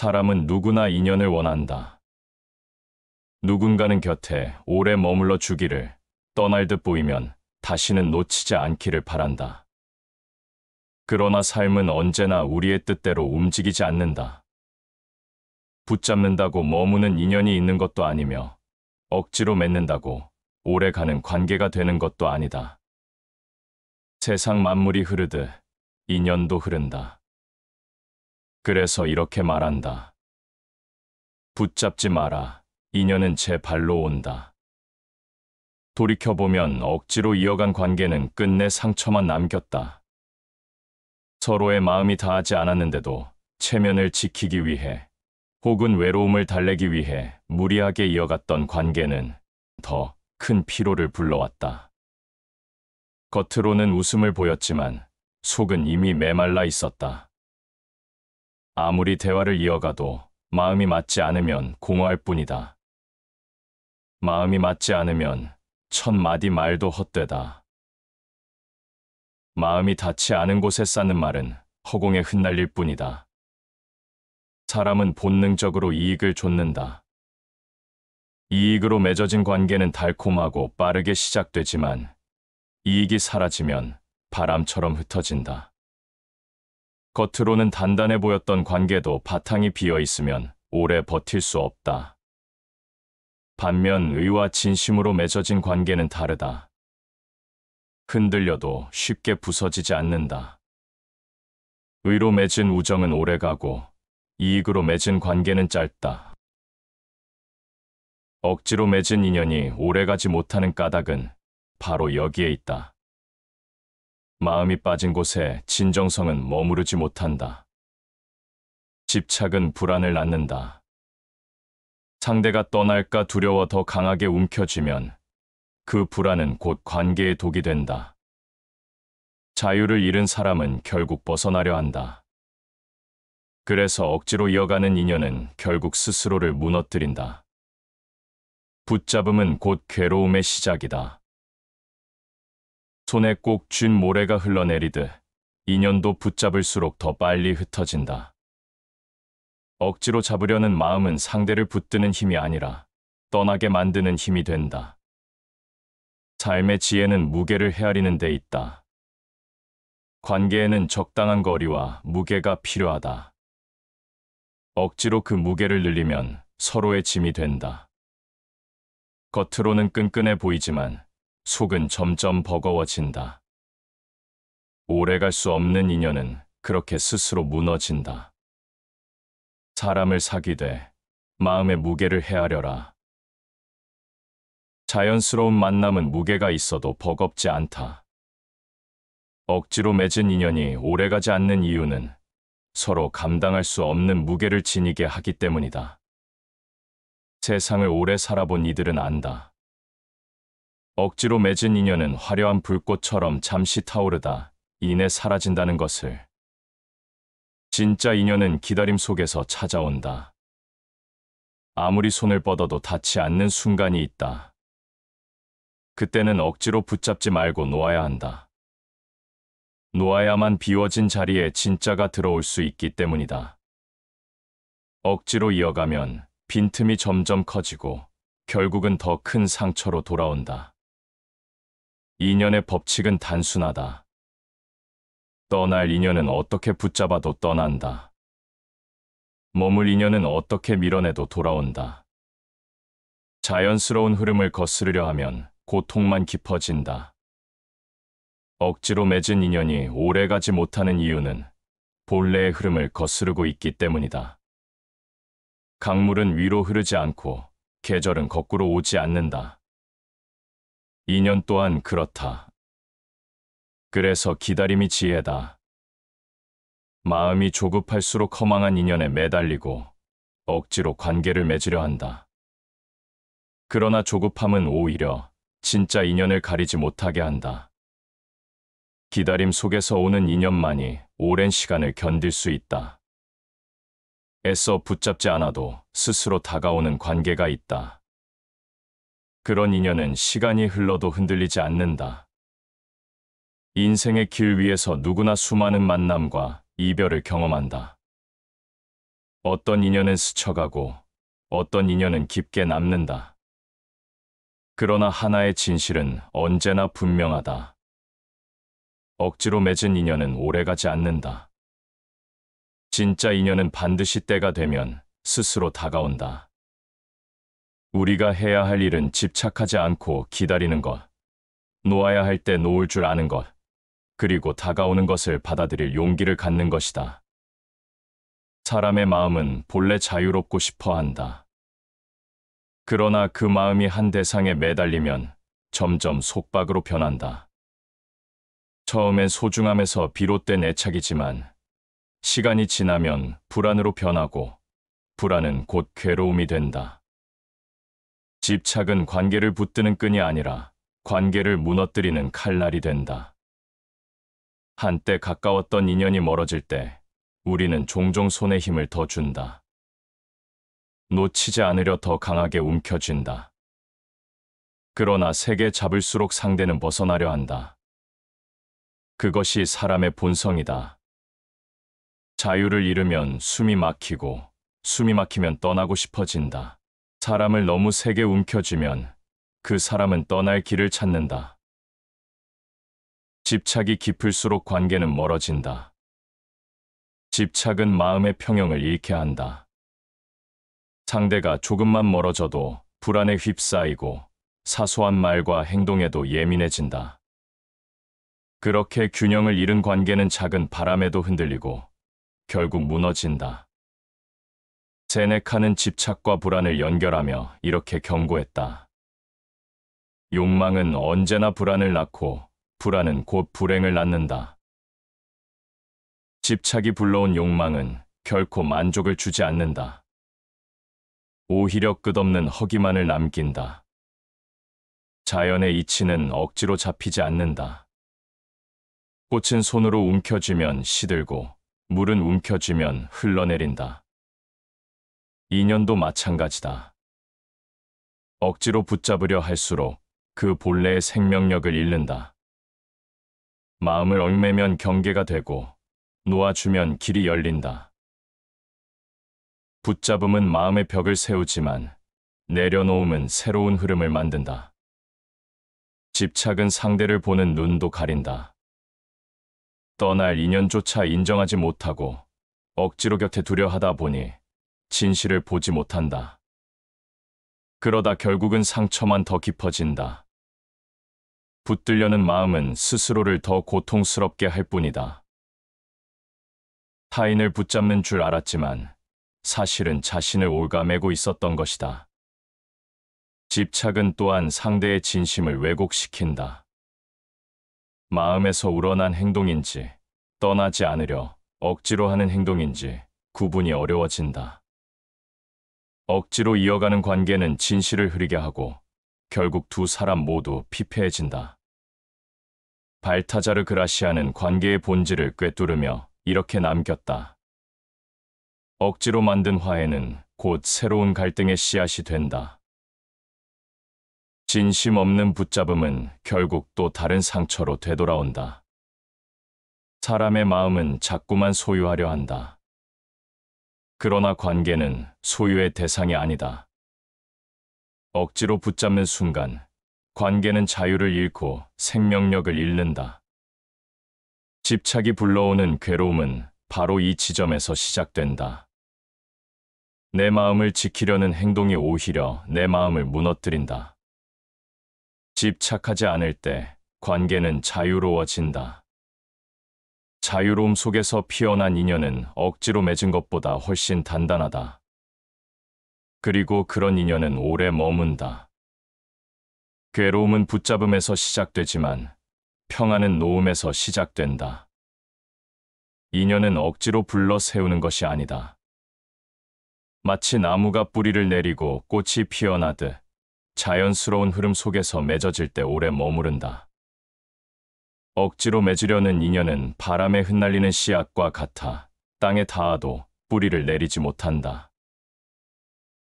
사람은 누구나 인연을 원한다. 누군가는 곁에 오래 머물러 주기를, 떠날 듯 보이면 다시는 놓치지 않기를 바란다. 그러나 삶은 언제나 우리의 뜻대로 움직이지 않는다. 붙잡는다고 머무는 인연이 있는 것도 아니며, 억지로 맺는다고 오래가는 관계가 되는 것도 아니다. 세상 만물이 흐르듯 인연도 흐른다. 그래서 이렇게 말한다. 붙잡지 마라. 인연은 제 발로 온다. 돌이켜보면 억지로 이어간 관계는 끝내 상처만 남겼다. 서로의 마음이 닿지 않았는데도 체면을 지키기 위해 혹은 외로움을 달래기 위해 무리하게 이어갔던 관계는 더 큰 피로를 불러왔다. 겉으로는 웃음을 보였지만 속은 이미 메말라 있었다. 아무리 대화를 이어가도 마음이 맞지 않으면 공허할 뿐이다. 마음이 맞지 않으면 첫 마디 말도 헛되다. 마음이 닿지 않은 곳에 쌓는 말은 허공에 흩날릴 뿐이다. 사람은 본능적으로 이익을 좇는다. 이익으로 맺어진 관계는 달콤하고 빠르게 시작되지만 이익이 사라지면 바람처럼 흩어진다. 겉으로는 단단해 보였던 관계도 바탕이 비어 있으면 오래 버틸 수 없다. 반면 의와 진심으로 맺어진 관계는 다르다. 흔들려도 쉽게 부서지지 않는다. 의로 맺은 우정은 오래가고 이익으로 맺은 관계는 짧다. 억지로 맺은 인연이 오래가지 못하는 까닭은 바로 여기에 있다. 마음이 빠진 곳에 진정성은 머무르지 못한다. 집착은 불안을 낳는다. 상대가 떠날까 두려워 더 강하게 움켜쥐면 그 불안은 곧 관계의 독이 된다. 자유를 잃은 사람은 결국 벗어나려 한다. 그래서 억지로 이어가는 인연은 결국 스스로를 무너뜨린다. 붙잡음은 곧 괴로움의 시작이다. 손에 꼭 쥔 모래가 흘러내리듯 인연도 붙잡을수록 더 빨리 흩어진다. 억지로 잡으려는 마음은 상대를 붙드는 힘이 아니라 떠나게 만드는 힘이 된다. 삶의 지혜는 무게를 헤아리는 데 있다. 관계에는 적당한 거리와 무게가 필요하다. 억지로 그 무게를 늘리면 서로의 짐이 된다. 겉으로는 끈끈해 보이지만 속은 점점 버거워진다. 오래갈 수 없는 인연은 그렇게 스스로 무너진다. 사람을 사귀되 마음의 무게를 헤아려라. 자연스러운 만남은 무게가 있어도 버겁지 않다. 억지로 맺은 인연이 오래가지 않는 이유는 서로 감당할 수 없는 무게를 지니게 하기 때문이다. 세상을 오래 살아본 이들은 안다. 억지로 맺은 인연은 화려한 불꽃처럼 잠시 타오르다 이내 사라진다는 것을. 진짜 인연은 기다림 속에서 찾아온다. 아무리 손을 뻗어도 닿지 않는 순간이 있다. 그때는 억지로 붙잡지 말고 놓아야 한다. 놓아야만 비워진 자리에 진짜가 들어올 수 있기 때문이다. 억지로 이어가면 빈틈이 점점 커지고 결국은 더 큰 상처로 돌아온다. 인연의 법칙은 단순하다. 떠날 인연은 어떻게 붙잡아도 떠난다. 머물 인연은 어떻게 밀어내도 돌아온다. 자연스러운 흐름을 거스르려 하면 고통만 깊어진다. 억지로 맺은 인연이 오래가지 못하는 이유는 본래의 흐름을 거스르고 있기 때문이다. 강물은 위로 흐르지 않고 계절은 거꾸로 오지 않는다. 인연 또한 그렇다. 그래서 기다림이 지혜다. 마음이 조급할수록 허망한 인연에 매달리고 억지로 관계를 맺으려 한다. 그러나 조급함은 오히려 진짜 인연을 가리지 못하게 한다. 기다림 속에서 오는 인연만이 오랜 시간을 견딜 수 있다. 애써 붙잡지 않아도 스스로 다가오는 관계가 있다. 그런 인연은 시간이 흘러도 흔들리지 않는다. 인생의 길 위에서 누구나 수많은 만남과 이별을 경험한다. 어떤 인연은 스쳐가고 어떤 인연은 깊게 남는다. 그러나 하나의 진실은 언제나 분명하다. 억지로 맺은 인연은 오래가지 않는다. 진짜 인연은 반드시 때가 되면 스스로 다가온다. 우리가 해야 할 일은 집착하지 않고 기다리는 것, 놓아야 할 때 놓을 줄 아는 것, 그리고 다가오는 것을 받아들일 용기를 갖는 것이다. 사람의 마음은 본래 자유롭고 싶어 한다. 그러나 그 마음이 한 대상에 매달리면 점점 속박으로 변한다. 처음엔 소중함에서 비롯된 애착이지만 시간이 지나면 불안으로 변하고 불안은 곧 괴로움이 된다. 집착은 관계를 붙드는 끈이 아니라 관계를 무너뜨리는 칼날이 된다. 한때 가까웠던 인연이 멀어질 때 우리는 종종 손에 힘을 더 준다. 놓치지 않으려 더 강하게 움켜쥔다. 그러나 세게 잡을수록 상대는 벗어나려 한다. 그것이 사람의 본성이다. 자유를 잃으면 숨이 막히고 숨이 막히면 떠나고 싶어진다. 사람을 너무 세게 움켜쥐면 그 사람은 떠날 길을 찾는다. 집착이 깊을수록 관계는 멀어진다. 집착은 마음의 평형을 잃게 한다. 상대가 조금만 멀어져도 불안에 휩싸이고 사소한 말과 행동에도 예민해진다. 그렇게 균형을 잃은 관계는 작은 바람에도 흔들리고 결국 무너진다. 세네카는 집착과 불안을 연결하며 이렇게 경고했다. 욕망은 언제나 불안을 낳고 불안은 곧 불행을 낳는다. 집착이 불러온 욕망은 결코 만족을 주지 않는다. 오히려 끝없는 허기만을 남긴다. 자연의 이치는 억지로 잡히지 않는다. 꽃은 손으로 움켜쥐면 시들고 물은 움켜쥐면 흘러내린다. 인연도 마찬가지다. 억지로 붙잡으려 할수록 그 본래의 생명력을 잃는다. 마음을 얽매면 경계가 되고 놓아주면 길이 열린다. 붙잡음은 마음의 벽을 세우지만 내려놓음은 새로운 흐름을 만든다. 집착은 상대를 보는 눈도 가린다. 떠날 인연조차 인정하지 못하고 억지로 곁에 두려 하다 보니 진실을 보지 못한다. 그러다 결국은 상처만 더 깊어진다. 붙들려는 마음은 스스로를 더 고통스럽게 할 뿐이다. 타인을 붙잡는 줄 알았지만 사실은 자신을 옭아매고 있었던 것이다. 집착은 또한 상대의 진심을 왜곡시킨다. 마음에서 우러난 행동인지 떠나지 않으려 억지로 하는 행동인지 구분이 어려워진다. 억지로 이어가는 관계는 진실을 흐리게 하고 결국 두 사람 모두 피폐해진다. 발타자르 그라시아는 관계의 본질을 꿰뚫으며 이렇게 남겼다. 억지로 만든 화해는 곧 새로운 갈등의 씨앗이 된다. 진심 없는 붙잡음은 결국 또 다른 상처로 되돌아온다. 사람의 마음은 자꾸만 소유하려 한다. 그러나 관계는 소유의 대상이 아니다. 억지로 붙잡는 순간 관계는 자유를 잃고 생명력을 잃는다. 집착이 불러오는 괴로움은 바로 이 지점에서 시작된다. 내 마음을 지키려는 행동이 오히려 내 마음을 무너뜨린다. 집착하지 않을 때 관계는 자유로워진다. 자유로움 속에서 피어난 인연은 억지로 맺은 것보다 훨씬 단단하다. 그리고 그런 인연은 오래 머문다. 괴로움은 붙잡음에서 시작되지만 평안은 놓음에서 시작된다. 인연은 억지로 불러 세우는 것이 아니다. 마치 나무가 뿌리를 내리고 꽃이 피어나듯 자연스러운 흐름 속에서 맺어질 때 오래 머무른다. 억지로 맺으려는 인연은 바람에 흩날리는 씨앗과 같아 땅에 닿아도 뿌리를 내리지 못한다.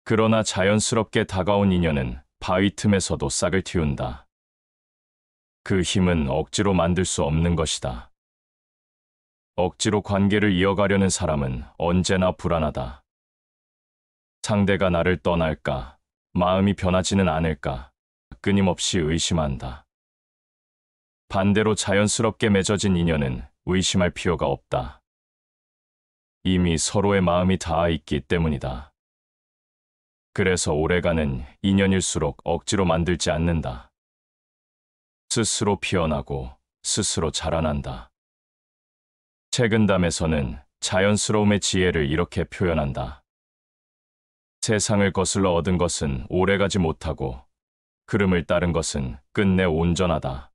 그러나 자연스럽게 다가온 인연은 바위 틈에서도 싹을 틔운다. 그 힘은 억지로 만들 수 없는 것이다. 억지로 관계를 이어가려는 사람은 언제나 불안하다. 상대가 나를 떠날까? 마음이 변하지는 않을까? 끊임없이 의심한다. 반대로 자연스럽게 맺어진 인연은 의심할 필요가 없다. 이미 서로의 마음이 닿아 있기 때문이다. 그래서 오래가는 인연일수록 억지로 만들지 않는다. 스스로 피어나고 스스로 자라난다. 최근 담에서는 자연스러움의 지혜를 이렇게 표현한다. 세상을 거슬러 얻은 것은 오래가지 못하고 흐름을 따른 것은 끝내 온전하다.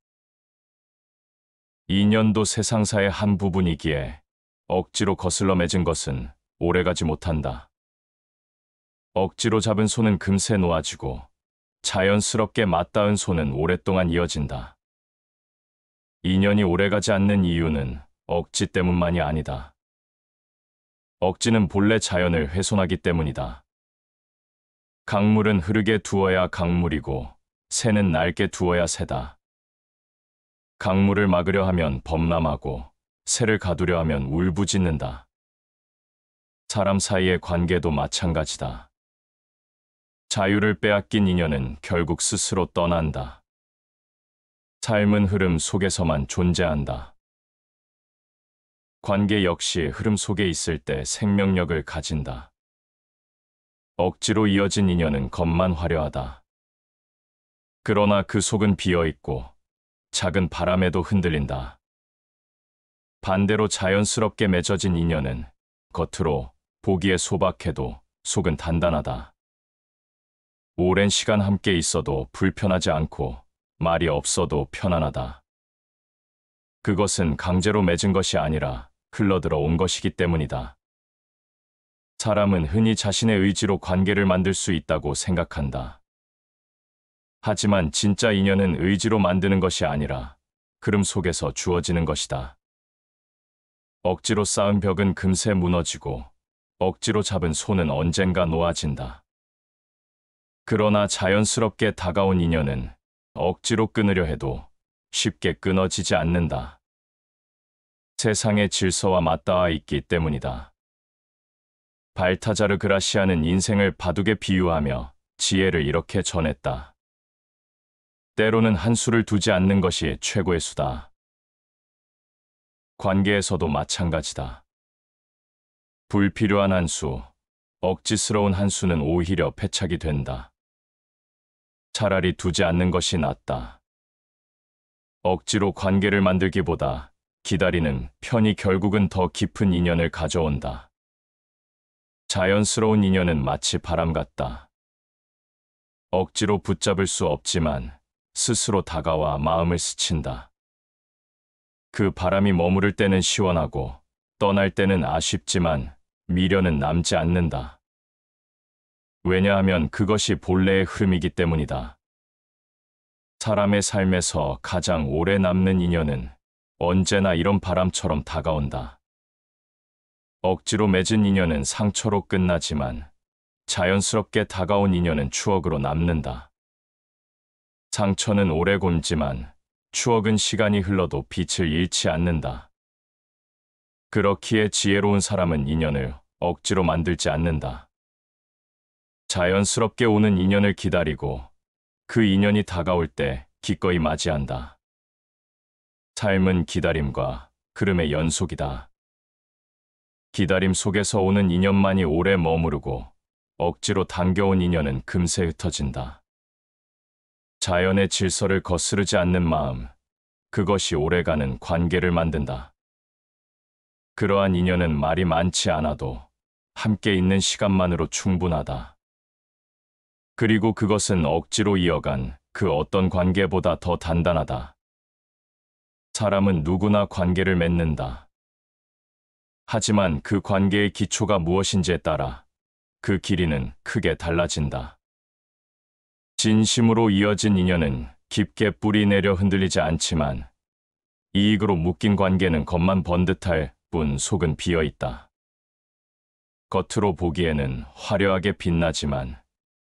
인연도 세상사의 한 부분이기에 억지로 거슬러 맺은 것은 오래가지 못한다. 억지로 잡은 손은 금세 놓아지고 자연스럽게 맞닿은 손은 오랫동안 이어진다. 인연이 오래가지 않는 이유는 억지 때문만이 아니다. 억지는 본래 자연을 훼손하기 때문이다. 강물은 흐르게 두어야 강물이고 새는 날게 두어야 새다. 강물을 막으려 하면 범람하고 새를 가두려 하면 울부짖는다. 사람 사이의 관계도 마찬가지다. 자유를 빼앗긴 인연은 결국 스스로 떠난다. 삶은 흐름 속에서만 존재한다. 관계 역시 흐름 속에 있을 때 생명력을 가진다. 억지로 이어진 인연은 겉만 화려하다. 그러나 그 속은 비어있고 작은 바람에도 흔들린다. 반대로 자연스럽게 맺어진 인연은 겉으로 보기에 소박해도 속은 단단하다. 오랜 시간 함께 있어도 불편하지 않고 말이 없어도 편안하다. 그것은 강제로 맺은 것이 아니라 흘러들어 온 것이기 때문이다. 사람은 흔히 자신의 의지로 관계를 만들 수 있다고 생각한다. 하지만 진짜 인연은 의지로 만드는 것이 아니라 흐름 속에서 주어지는 것이다. 억지로 쌓은 벽은 금세 무너지고 억지로 잡은 손은 언젠가 놓아진다. 그러나 자연스럽게 다가온 인연은 억지로 끊으려 해도 쉽게 끊어지지 않는다. 세상의 질서와 맞닿아 있기 때문이다. 발타자르 그라시아는 인생을 바둑에 비유하며 지혜를 이렇게 전했다. 때로는 한 수를 두지 않는 것이 최고의 수다. 관계에서도 마찬가지다. 불필요한 한 수, 억지스러운 한 수는 오히려 패착이 된다. 차라리 두지 않는 것이 낫다. 억지로 관계를 만들기보다 기다리는 편이 결국은 더 깊은 인연을 가져온다. 자연스러운 인연은 마치 바람 같다. 억지로 붙잡을 수 없지만 스스로 다가와 마음을 스친다. 그 바람이 머무를 때는 시원하고 떠날 때는 아쉽지만 미련은 남지 않는다. 왜냐하면 그것이 본래의 흐름이기 때문이다. 사람의 삶에서 가장 오래 남는 인연은 언제나 이런 바람처럼 다가온다. 억지로 맺은 인연은 상처로 끝나지만 자연스럽게 다가온 인연은 추억으로 남는다. 상처는 오래 곪지만 추억은 시간이 흘러도 빛을 잃지 않는다. 그렇기에 지혜로운 사람은 인연을 억지로 만들지 않는다. 자연스럽게 오는 인연을 기다리고 그 인연이 다가올 때 기꺼이 맞이한다. 삶은 기다림과 흐름의 연속이다. 기다림 속에서 오는 인연만이 오래 머무르고 억지로 당겨온 인연은 금세 흩어진다. 자연의 질서를 거스르지 않는 마음, 그것이 오래가는 관계를 만든다. 그러한 인연은 말이 많지 않아도 함께 있는 시간만으로 충분하다. 그리고 그것은 억지로 이어간 그 어떤 관계보다 더 단단하다. 사람은 누구나 관계를 맺는다. 하지만 그 관계의 기초가 무엇인지에 따라 그 길이는 크게 달라진다. 진심으로 이어진 인연은 깊게 뿌리 내려 흔들리지 않지만 이익으로 묶인 관계는 겉만 번듯할 뿐 속은 비어있다. 겉으로 보기에는 화려하게 빛나지만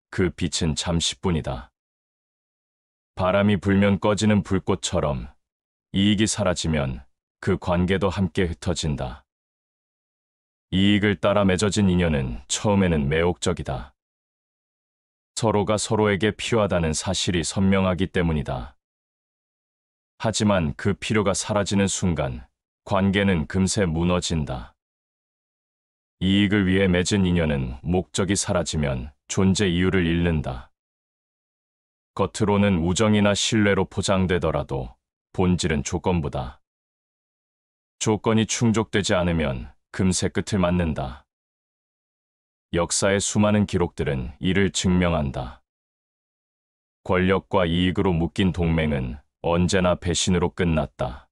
그 빛은 잠시뿐이다. 바람이 불면 꺼지는 불꽃처럼 이익이 사라지면 그 관계도 함께 흩어진다. 이익을 따라 맺어진 인연은 처음에는 매혹적이다. 서로가 서로에게 필요하다는 사실이 선명하기 때문이다. 하지만 그 필요가 사라지는 순간 관계는 금세 무너진다. 이익을 위해 맺은 인연은 목적이 사라지면 존재 이유를 잃는다. 겉으로는 우정이나 신뢰로 포장되더라도 본질은 조건부다. 조건이 충족되지 않으면 금세 끝을 맞는다. 역사의 수많은 기록들은 이를 증명한다. 권력과 이익으로 묶인 동맹은 언제나 배신으로 끝났다.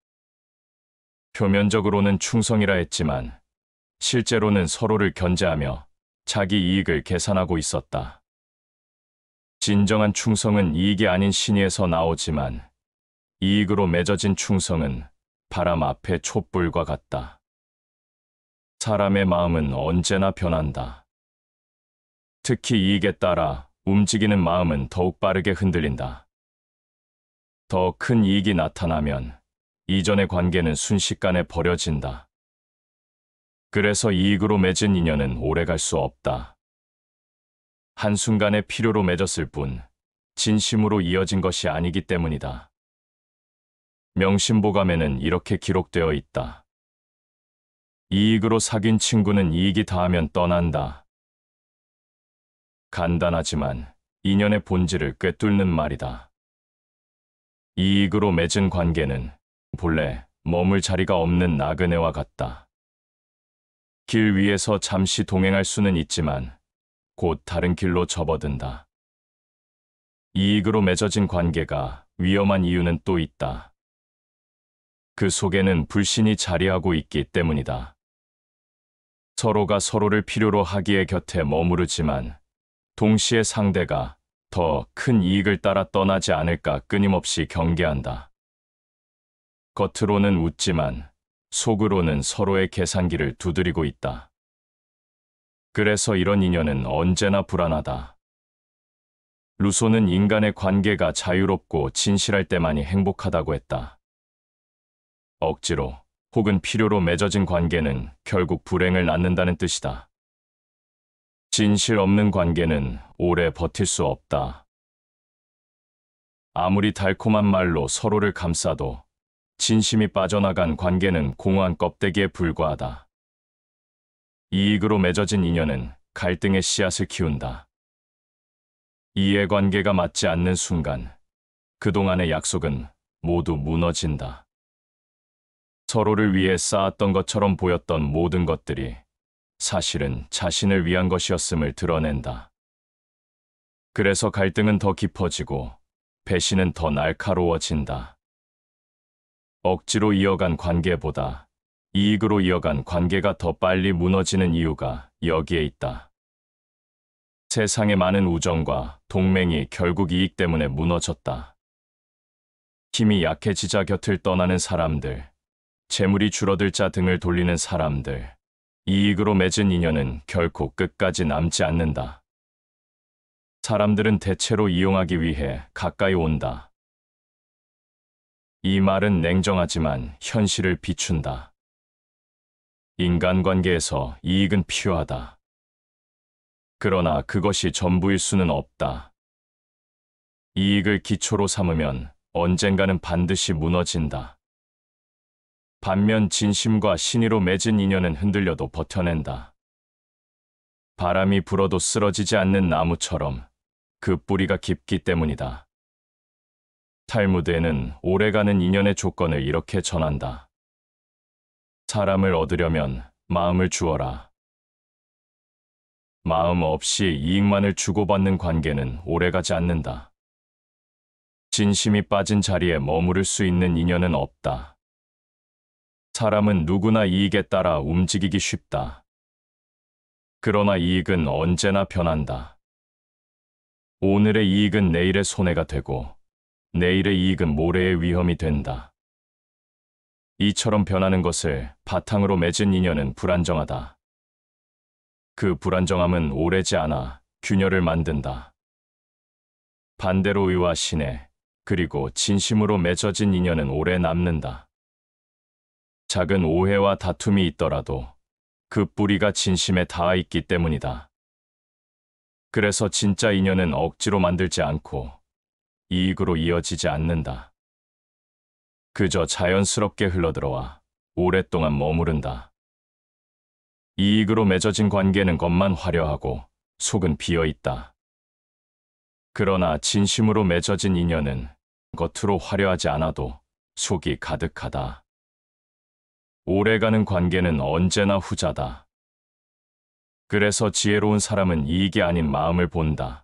표면적으로는 충성이라 했지만 실제로는 서로를 견제하며 자기 이익을 계산하고 있었다. 진정한 충성은 이익이 아닌 신의에서 나오지만 이익으로 맺어진 충성은 바람 앞의 촛불과 같다. 사람의 마음은 언제나 변한다. 특히 이익에 따라 움직이는 마음은 더욱 빠르게 흔들린다. 더 큰 이익이 나타나면 이전의 관계는 순식간에 버려진다. 그래서 이익으로 맺은 인연은 오래갈 수 없다. 한순간의 필요로 맺었을 뿐 진심으로 이어진 것이 아니기 때문이다. 명심보감에는 이렇게 기록되어 있다. 이익으로 사귄 친구는 이익이 다하면 떠난다. 간단하지만 인연의 본질을 꿰뚫는 말이다. 이익으로 맺은 관계는 본래 머물 자리가 없는 나그네와 같다. 길 위에서 잠시 동행할 수는 있지만 곧 다른 길로 접어든다. 이익으로 맺어진 관계가 위험한 이유는 또 있다. 그 속에는 불신이 자리하고 있기 때문이다. 서로가 서로를 필요로 하기에 곁에 머무르지만 동시에 상대가 더 큰 이익을 따라 떠나지 않을까 끊임없이 경계한다. 겉으로는 웃지만 속으로는 서로의 계산기를 두드리고 있다. 그래서 이런 인연은 언제나 불안하다. 루소는 인간의 관계가 자유롭고 진실할 때만이 행복하다고 했다. 억지로 혹은 필요로 맺어진 관계는 결국 불행을 낳는다는 뜻이다. 진실 없는 관계는 오래 버틸 수 없다. 아무리 달콤한 말로 서로를 감싸도 진심이 빠져나간 관계는 공허한 껍데기에 불과하다. 이익으로 맺어진 인연은 갈등의 씨앗을 키운다. 이해관계가 맞지 않는 순간 그동안의 약속은 모두 무너진다. 서로를 위해 쌓았던 것처럼 보였던 모든 것들이 사실은 자신을 위한 것이었음을 드러낸다. 그래서 갈등은 더 깊어지고 배신은 더 날카로워진다. 억지로 이어간 관계보다 이익으로 이어간 관계가 더 빨리 무너지는 이유가 여기에 있다. 세상의 많은 우정과 동맹이 결국 이익 때문에 무너졌다. 힘이 약해지자 곁을 떠나는 사람들, 재물이 줄어들자 등을 돌리는 사람들, 이익으로 맺은 인연은 결코 끝까지 남지 않는다. 사람들은 대체로 이용하기 위해 가까이 온다. 이 말은 냉정하지만 현실을 비춘다. 인간관계에서 이익은 필요하다. 그러나 그것이 전부일 수는 없다. 이익을 기초로 삼으면 언젠가는 반드시 무너진다. 반면 진심과 신의로 맺은 인연은 흔들려도 버텨낸다. 바람이 불어도 쓰러지지 않는 나무처럼 그 뿌리가 깊기 때문이다. 탈무드에는 오래가는 인연의 조건을 이렇게 전한다. 사람을 얻으려면 마음을 주어라. 마음 없이 이익만을 주고받는 관계는 오래가지 않는다. 진심이 빠진 자리에 머무를 수 있는 인연은 없다. 사람은 누구나 이익에 따라 움직이기 쉽다. 그러나 이익은 언제나 변한다. 오늘의 이익은 내일의 손해가 되고 내일의 이익은 모레의 위험이 된다. 이처럼 변하는 것을 바탕으로 맺은 인연은 불안정하다. 그 불안정함은 오래지 않아 균열을 만든다. 반대로 의와 신의 그리고 진심으로 맺어진 인연은 오래 남는다. 작은 오해와 다툼이 있더라도 그 뿌리가 진심에 닿아 있기 때문이다. 그래서 진짜 인연은 억지로 만들지 않고 이익으로 이어지지 않는다. 그저 자연스럽게 흘러들어와 오랫동안 머무른다. 이익으로 맺어진 관계는 겉만 화려하고 속은 비어있다. 그러나 진심으로 맺어진 인연은 겉으로 화려하지 않아도 속이 가득하다. 오래가는 관계는 언제나 후자다. 그래서 지혜로운 사람은 이익이 아닌 마음을 본다.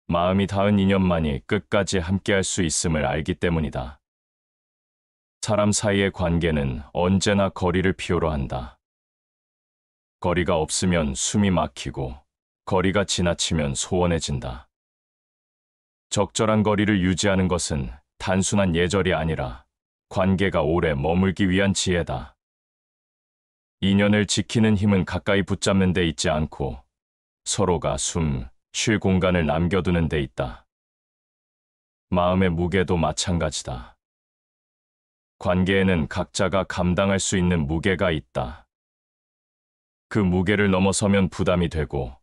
마음이 닿은 인연만이 끝까지 함께할 수 있음을 알기 때문이다. 사람 사이의 관계는 언제나 거리를 필요로 한다. 거리가 없으면 숨이 막히고 거리가 지나치면 소원해진다. 적절한 거리를 유지하는 것은 단순한 예절이 아니라 관계가 오래 머물기 위한 지혜다. 인연을 지키는 힘은 가까이 붙잡는 데 있지 않고 서로가 숨 쉴 공간을 남겨두는 데 있다. 마음의 무게도 마찬가지다. 관계에는 각자가 감당할 수 있는 무게가 있다. 그 무게를 넘어서면 부담이 되고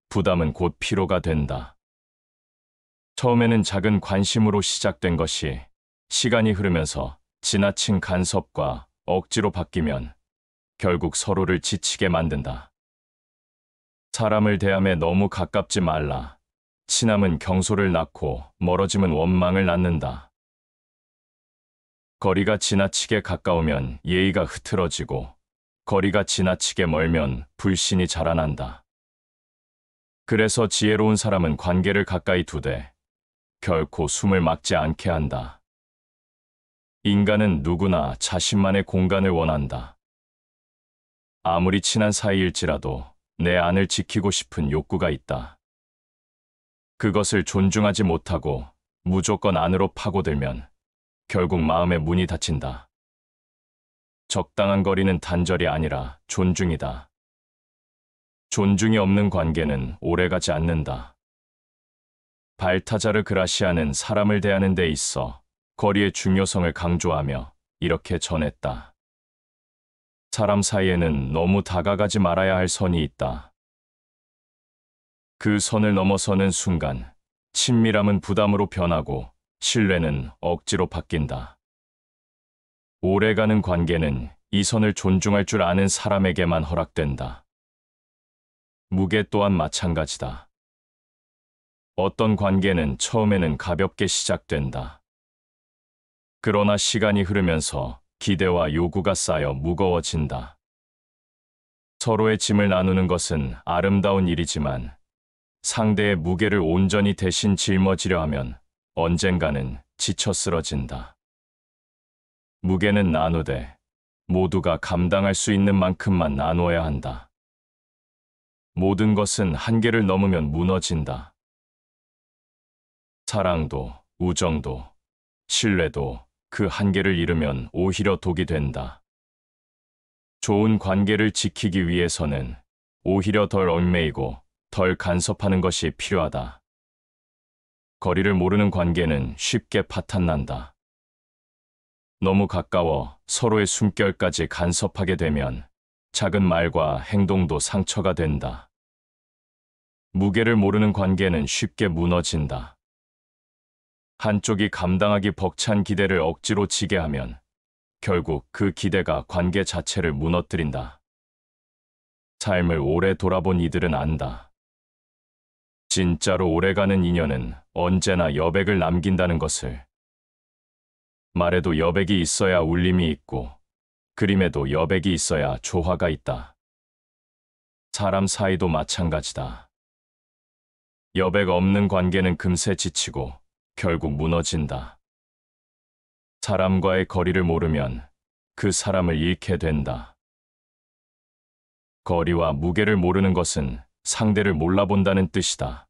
부담은 곧 피로가 된다. 처음에는 작은 관심으로 시작된 것이 시간이 흐르면서 지나친 간섭과 억지로 바뀌면 결국 서로를 지치게 만든다. 사람을 대함에 너무 가깝지 말라. 친함은 경솔을 낳고 멀어짐은 원망을 낳는다. 거리가 지나치게 가까우면 예의가 흐트러지고 거리가 지나치게 멀면 불신이 자라난다. 그래서 지혜로운 사람은 관계를 가까이 두되 결코 숨을 막지 않게 한다. 인간은 누구나 자신만의 공간을 원한다. 아무리 친한 사이일지라도 내 안을 지키고 싶은 욕구가 있다. 그것을 존중하지 못하고 무조건 안으로 파고들면 결국 마음의 문이 닫힌다. 적당한 거리는 단절이 아니라 존중이다. 존중이 없는 관계는 오래가지 않는다. 발타자르 그라시아는 사람을 대하는 데 있어 거리의 중요성을 강조하며 이렇게 전했다. 사람 사이에는 너무 다가가지 말아야 할 선이 있다. 그 선을 넘어서는 순간 친밀함은 부담으로 변하고 신뢰는 억지로 바뀐다. 오래가는 관계는 이 선을 존중할 줄 아는 사람에게만 허락된다. 무게 또한 마찬가지다. 어떤 관계는 처음에는 가볍게 시작된다. 그러나 시간이 흐르면서 기대와 요구가 쌓여 무거워진다. 서로의 짐을 나누는 것은 아름다운 일이지만 상대의 무게를 온전히 대신 짊어지려 하면 언젠가는 지쳐 쓰러진다. 무게는 나누되 모두가 감당할 수 있는 만큼만 나누어야 한다. 모든 것은 한계를 넘으면 무너진다. 사랑도, 우정도, 신뢰도 그 한계를 잃으면 오히려 독이 된다. 좋은 관계를 지키기 위해서는 오히려 덜 얽매이고 덜 간섭하는 것이 필요하다. 거리를 모르는 관계는 쉽게 파탄난다. 너무 가까워 서로의 숨결까지 간섭하게 되면 작은 말과 행동도 상처가 된다. 무게를 모르는 관계는 쉽게 무너진다. 한쪽이 감당하기 벅찬 기대를 억지로 지게 하면 결국 그 기대가 관계 자체를 무너뜨린다. 삶을 오래 돌아본 이들은 안다. 진짜로 오래가는 인연은 언제나 여백을 남긴다는 것을. 말에도 여백이 있어야 울림이 있고 그림에도 여백이 있어야 조화가 있다. 사람 사이도 마찬가지다. 여백 없는 관계는 금세 지치고 결국 무너진다. 사람과의 거리를 모르면 그 사람을 잃게 된다. 거리와 무게를 모르는 것은 상대를 몰라본다는 뜻이다.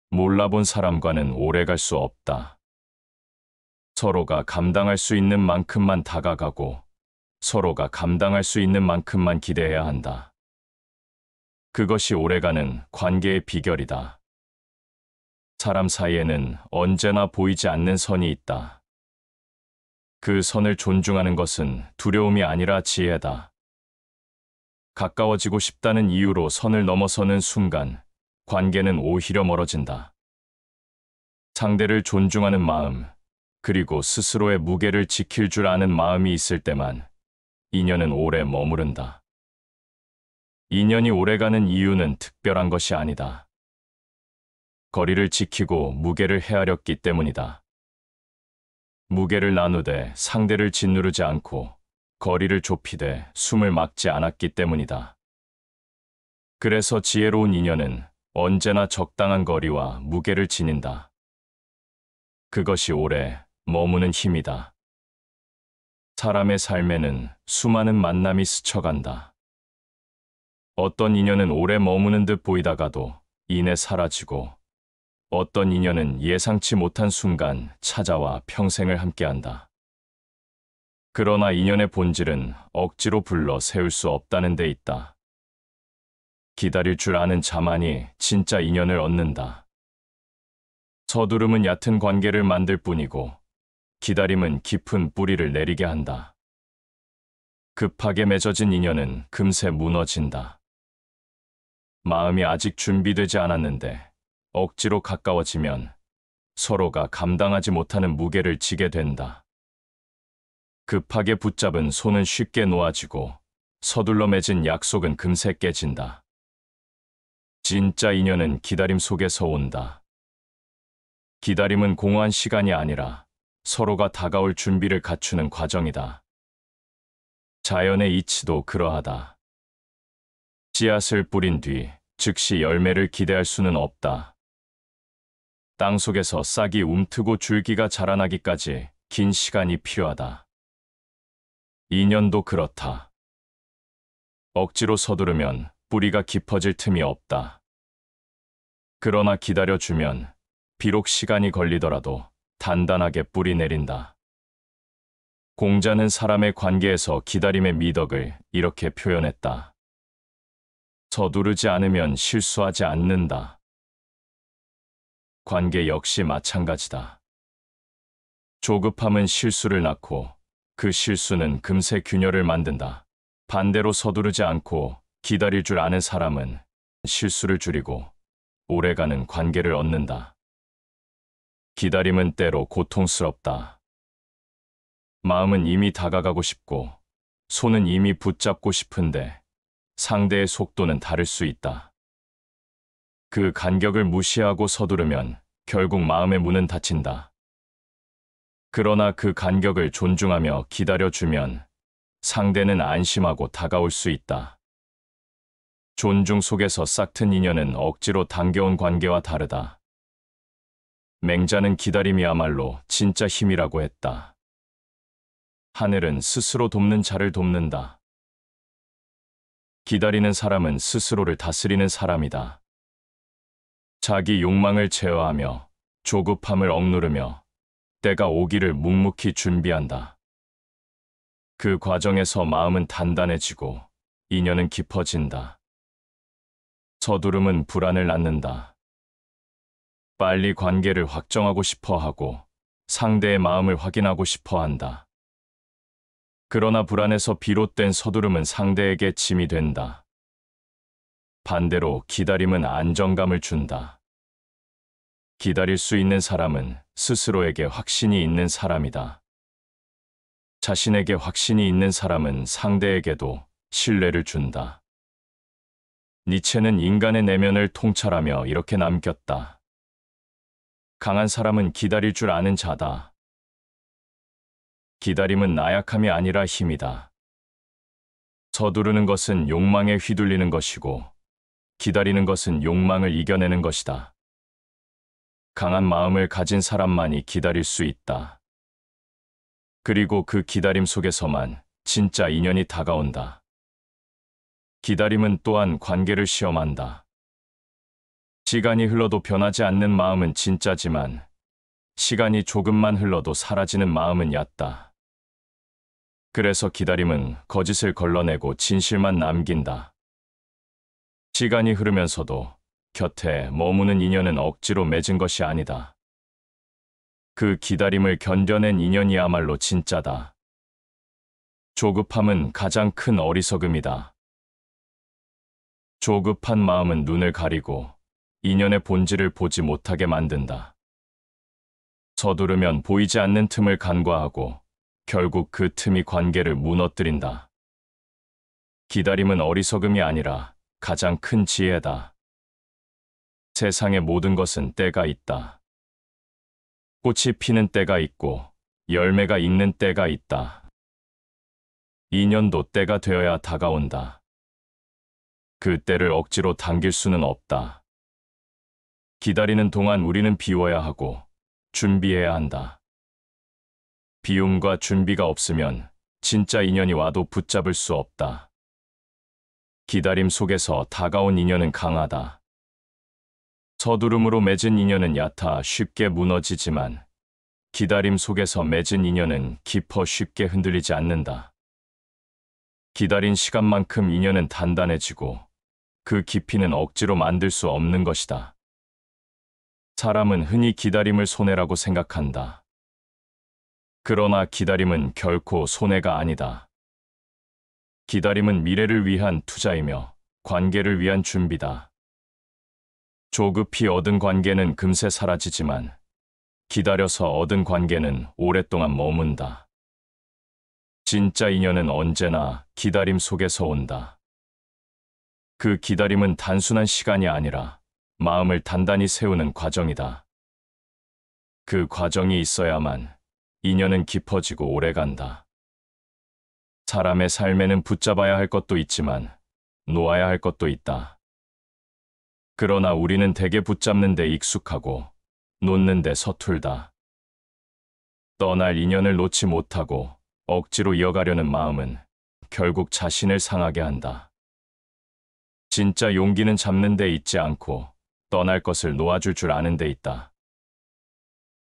몰라본 사람과는 오래갈 수 없다. 서로가 감당할 수 있는 만큼만 다가가고 서로가 감당할 수 있는 만큼만 기대해야 한다. 그것이 오래가는 관계의 비결이다. 사람 사이에는 언제나 보이지 않는 선이 있다. 그 선을 존중하는 것은 두려움이 아니라 지혜다. 가까워지고 싶다는 이유로 선을 넘어서는 순간 관계는 오히려 멀어진다. 상대를 존중하는 마음, 그리고 스스로의 무게를 지킬 줄 아는 마음이 있을 때만 인연은 오래 머무른다. 인연이 오래가는 이유는 특별한 것이 아니다. 거리를 지키고 무게를 헤아렸기 때문이다. 무게를 나누되 상대를 짓누르지 않고 거리를 좁히되 숨을 막지 않았기 때문이다. 그래서 지혜로운 인연은 언제나 적당한 거리와 무게를 지닌다. 그것이 오래 머무는 힘이다. 사람의 삶에는 수많은 만남이 스쳐간다. 어떤 인연은 오래 머무는 듯 보이다가도 이내 사라지고, 어떤 인연은 예상치 못한 순간 찾아와 평생을 함께한다. 그러나 인연의 본질은 억지로 불러 세울 수 없다는 데 있다. 기다릴 줄 아는 자만이 진짜 인연을 얻는다. 서두름은 얕은 관계를 만들 뿐이고, 기다림은 깊은 뿌리를 내리게 한다. 급하게 맺어진 인연은 금세 무너진다. 마음이 아직 준비되지 않았는데 억지로 가까워지면 서로가 감당하지 못하는 무게를 지게 된다. 급하게 붙잡은 손은 쉽게 놓아지고 서둘러 맺은 약속은 금세 깨진다. 진짜 인연은 기다림 속에서 온다. 기다림은 공허한 시간이 아니라 서로가 다가올 준비를 갖추는 과정이다. 자연의 이치도 그러하다. 씨앗을 뿌린 뒤 즉시 열매를 기대할 수는 없다. 땅 속에서 싹이 움트고 줄기가 자라나기까지 긴 시간이 필요하다. 인연도 그렇다. 억지로 서두르면 뿌리가 깊어질 틈이 없다. 그러나 기다려주면 비록 시간이 걸리더라도 단단하게 뿌리 내린다. 공자는 사람의 관계에서 기다림의 미덕을 이렇게 표현했다. 서두르지 않으면 실수하지 않는다. 관계 역시 마찬가지다. 조급함은 실수를 낳고 그 실수는 금세 균열을 만든다. 반대로 서두르지 않고 기다릴 줄 아는 사람은 실수를 줄이고 오래가는 관계를 얻는다. 기다림은 때로 고통스럽다. 마음은 이미 다가가고 싶고 손은 이미 붙잡고 싶은데 상대의 속도는 다를 수 있다. 그 간격을 무시하고 서두르면 결국 마음의 문은 닫힌다. 그러나 그 간격을 존중하며 기다려주면 상대는 안심하고 다가올 수 있다. 존중 속에서 싹튼 인연은 억지로 당겨온 관계와 다르다. 맹자는 기다림이야말로 진짜 힘이라고 했다. 하늘은 스스로 돕는 자를 돕는다. 기다리는 사람은 스스로를 다스리는 사람이다. 자기 욕망을 제어하며 조급함을 억누르며 때가 오기를 묵묵히 준비한다. 그 과정에서 마음은 단단해지고 인연은 깊어진다. 서두름은 불안을 낳는다. 빨리 관계를 확정하고 싶어 하고 상대의 마음을 확인하고 싶어 한다. 그러나 불안에서 비롯된 서두름은 상대에게 짐이 된다. 반대로 기다림은 안정감을 준다. 기다릴 수 있는 사람은 스스로에게 확신이 있는 사람이다. 자신에게 확신이 있는 사람은 상대에게도 신뢰를 준다. 니체는 인간의 내면을 통찰하며 이렇게 남겼다. 강한 사람은 기다릴 줄 아는 자다. 기다림은 나약함이 아니라 힘이다. 서두르는 것은 욕망에 휘둘리는 것이고 기다리는 것은 욕망을 이겨내는 것이다. 강한 마음을 가진 사람만이 기다릴 수 있다. 그리고 그 기다림 속에서만 진짜 인연이 다가온다. 기다림은 또한 관계를 시험한다. 시간이 흘러도 변하지 않는 마음은 진짜지만 시간이 조금만 흘러도 사라지는 마음은 얕다. 그래서 기다림은 거짓을 걸러내고 진실만 남긴다. 시간이 흐르면서도 곁에 머무는 인연은 억지로 맺은 것이 아니다. 그 기다림을 견뎌낸 인연이야말로 진짜다. 조급함은 가장 큰 어리석음이다. 조급한 마음은 눈을 가리고 인연의 본질을 보지 못하게 만든다. 서두르면 보이지 않는 틈을 간과하고 결국 그 틈이 관계를 무너뜨린다. 기다림은 어리석음이 아니라 가장 큰 지혜다. 세상의 모든 것은 때가 있다. 꽃이 피는 때가 있고 열매가 익는 때가 있다. 인연도 때가 되어야 다가온다. 그 때를 억지로 당길 수는 없다. 기다리는 동안 우리는 비워야 하고 준비해야 한다. 비움과 준비가 없으면 진짜 인연이 와도 붙잡을 수 없다. 기다림 속에서 다가온 인연은 강하다. 서두름으로 맺은 인연은 얕아 쉽게 무너지지만 기다림 속에서 맺은 인연은 깊어 쉽게 흔들리지 않는다. 기다린 시간만큼 인연은 단단해지고 그 깊이는 억지로 만들 수 없는 것이다. 사람은 흔히 기다림을 손해라고 생각한다. 그러나 기다림은 결코 손해가 아니다. 기다림은 미래를 위한 투자이며 관계를 위한 준비다. 조급히 얻은 관계는 금세 사라지지만 기다려서 얻은 관계는 오랫동안 머문다. 진짜 인연은 언제나 기다림 속에서 온다. 그 기다림은 단순한 시간이 아니라 마음을 단단히 세우는 과정이다. 그 과정이 있어야만 인연은 깊어지고 오래간다. 사람의 삶에는 붙잡아야 할 것도 있지만 놓아야 할 것도 있다. 그러나 우리는 대개 붙잡는 데 익숙하고 놓는 데 서툴다. 떠날 인연을 놓지 못하고 억지로 이어가려는 마음은 결국 자신을 상하게 한다. 진짜 용기는 잡는 데 있지 않고 떠날 것을 놓아줄 줄 아는 데 있다.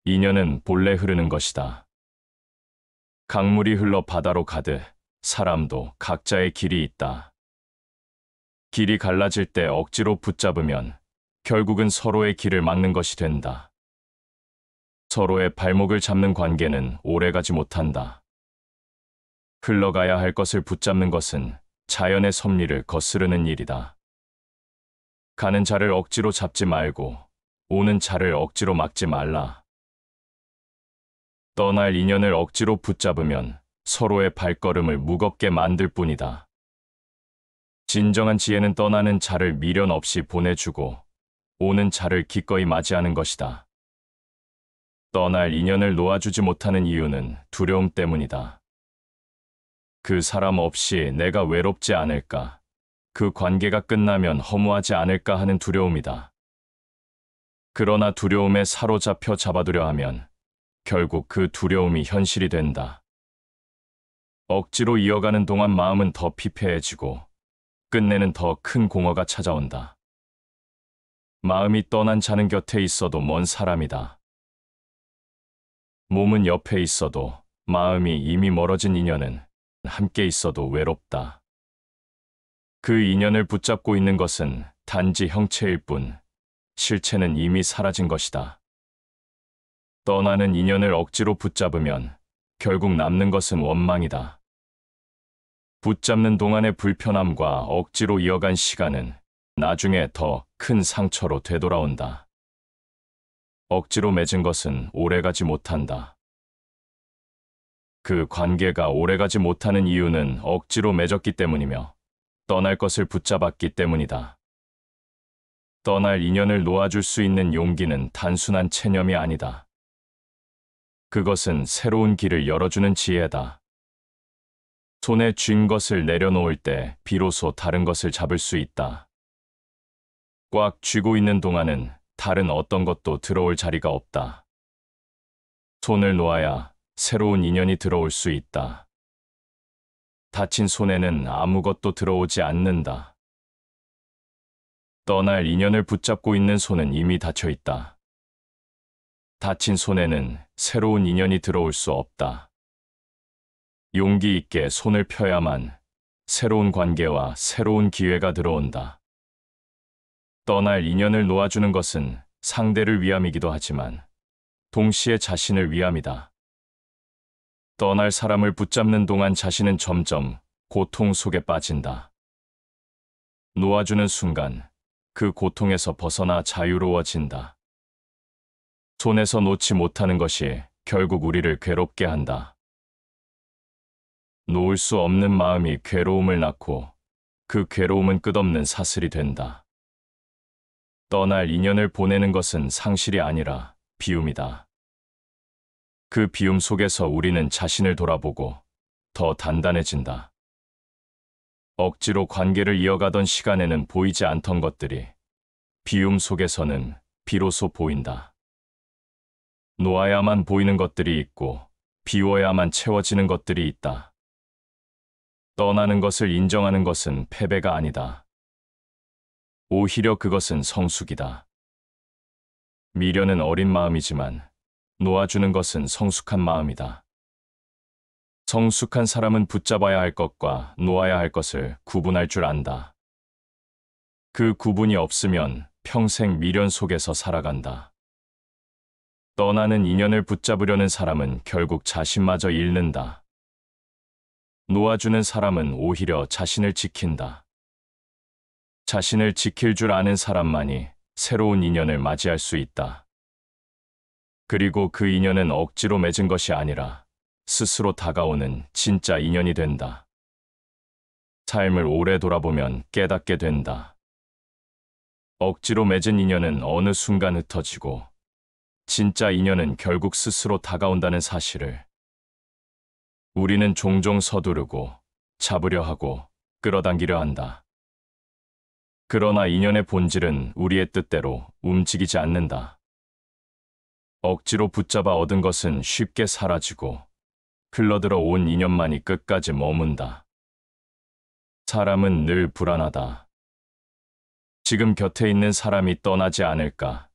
인연은 본래 흐르는 것이다. 강물이 흘러 바다로 가듯 사람도 각자의 길이 있다. 길이 갈라질 때 억지로 붙잡으면 결국은 서로의 길을 막는 것이 된다. 서로의 발목을 잡는 관계는 오래가지 못한다. 흘러가야 할 것을 붙잡는 것은 자연의 섭리를 거스르는 일이다. 가는 자를 억지로 잡지 말고 오는 자를 억지로 막지 말라. 떠날 인연을 억지로 붙잡으면 서로의 발걸음을 무겁게 만들 뿐이다. 진정한 지혜는 떠나는 자를 미련 없이 보내주고 오는 자를 기꺼이 맞이하는 것이다. 떠날 인연을 놓아주지 못하는 이유는 두려움 때문이다. 그 사람 없이 내가 외롭지 않을까, 그 관계가 끝나면 허무하지 않을까 하는 두려움이다. 그러나 두려움에 사로잡혀 잡아두려 하면 결국 그 두려움이 현실이 된다. 억지로 이어가는 동안 마음은 더 피폐해지고 끝내는 더 큰 공허가 찾아온다. 마음이 떠난 자는 곁에 있어도 먼 사람이다. 몸은 옆에 있어도 마음이 이미 멀어진 인연은 함께 있어도 외롭다. 그 인연을 붙잡고 있는 것은 단지 형체일 뿐 실체는 이미 사라진 것이다. 떠나는 인연을 억지로 붙잡으면 결국 남는 것은 원망이다. 붙잡는 동안의 불편함과 억지로 이어간 시간은 나중에 더 큰 상처로 되돌아온다. 억지로 맺은 것은 오래가지 못한다. 그 관계가 오래가지 못하는 이유는 억지로 맺었기 때문이며 떠날 것을 붙잡았기 때문이다. 떠날 인연을 놓아줄 수 있는 용기는 단순한 체념이 아니다. 그것은 새로운 길을 열어주는 지혜다. 손에 쥔 것을 내려놓을 때 비로소 다른 것을 잡을 수 있다. 꽉 쥐고 있는 동안은 다른 어떤 것도 들어올 자리가 없다. 손을 놓아야 새로운 인연이 들어올 수 있다. 다친 손에는 아무것도 들어오지 않는다. 떠날 인연을 붙잡고 있는 손은 이미 닫혀 있다. 다친 손에는 새로운 인연이 들어올 수 없다. 용기 있게 손을 펴야만 새로운 관계와 새로운 기회가 들어온다. 떠날 인연을 놓아주는 것은 상대를 위함이기도 하지만 동시에 자신을 위함이다. 떠날 사람을 붙잡는 동안 자신은 점점 고통 속에 빠진다. 놓아주는 순간 그 고통에서 벗어나 자유로워진다. 손에서 놓지 못하는 것이 결국 우리를 괴롭게 한다. 놓을 수 없는 마음이 괴로움을 낳고 그 괴로움은 끝없는 사슬이 된다. 떠날 인연을 보내는 것은 상실이 아니라 비움이다. 그 비움 속에서 우리는 자신을 돌아보고 더 단단해진다. 억지로 관계를 이어가던 시간에는 보이지 않던 것들이 비움 속에서는 비로소 보인다. 놓아야만 보이는 것들이 있고 비워야만 채워지는 것들이 있다. 떠나는 것을 인정하는 것은 패배가 아니다. 오히려 그것은 성숙이다. 미련은 어린 마음이지만 놓아주는 것은 성숙한 마음이다. 성숙한 사람은 붙잡아야 할 것과 놓아야 할 것을 구분할 줄 안다. 그 구분이 없으면 평생 미련 속에서 살아간다. 떠나는 인연을 붙잡으려는 사람은 결국 자신마저 잃는다. 놓아주는 사람은 오히려 자신을 지킨다. 자신을 지킬 줄 아는 사람만이 새로운 인연을 맞이할 수 있다. 그리고 그 인연은 억지로 맺은 것이 아니라 스스로 다가오는 진짜 인연이 된다. 삶을 오래 돌아보면 깨닫게 된다. 억지로 맺은 인연은 어느 순간 흩어지고 진짜 인연은 결국 스스로 다가온다는 사실을 우리는 종종 서두르고 잡으려 하고 끌어당기려 한다. 그러나 인연의 본질은 우리의 뜻대로 움직이지 않는다. 억지로 붙잡아 얻은 것은 쉽게 사라지고 흘러들어 온 인연만이 끝까지 머문다. 사람은 늘 불안하다. 지금 곁에 있는 사람이 떠나지 않을까,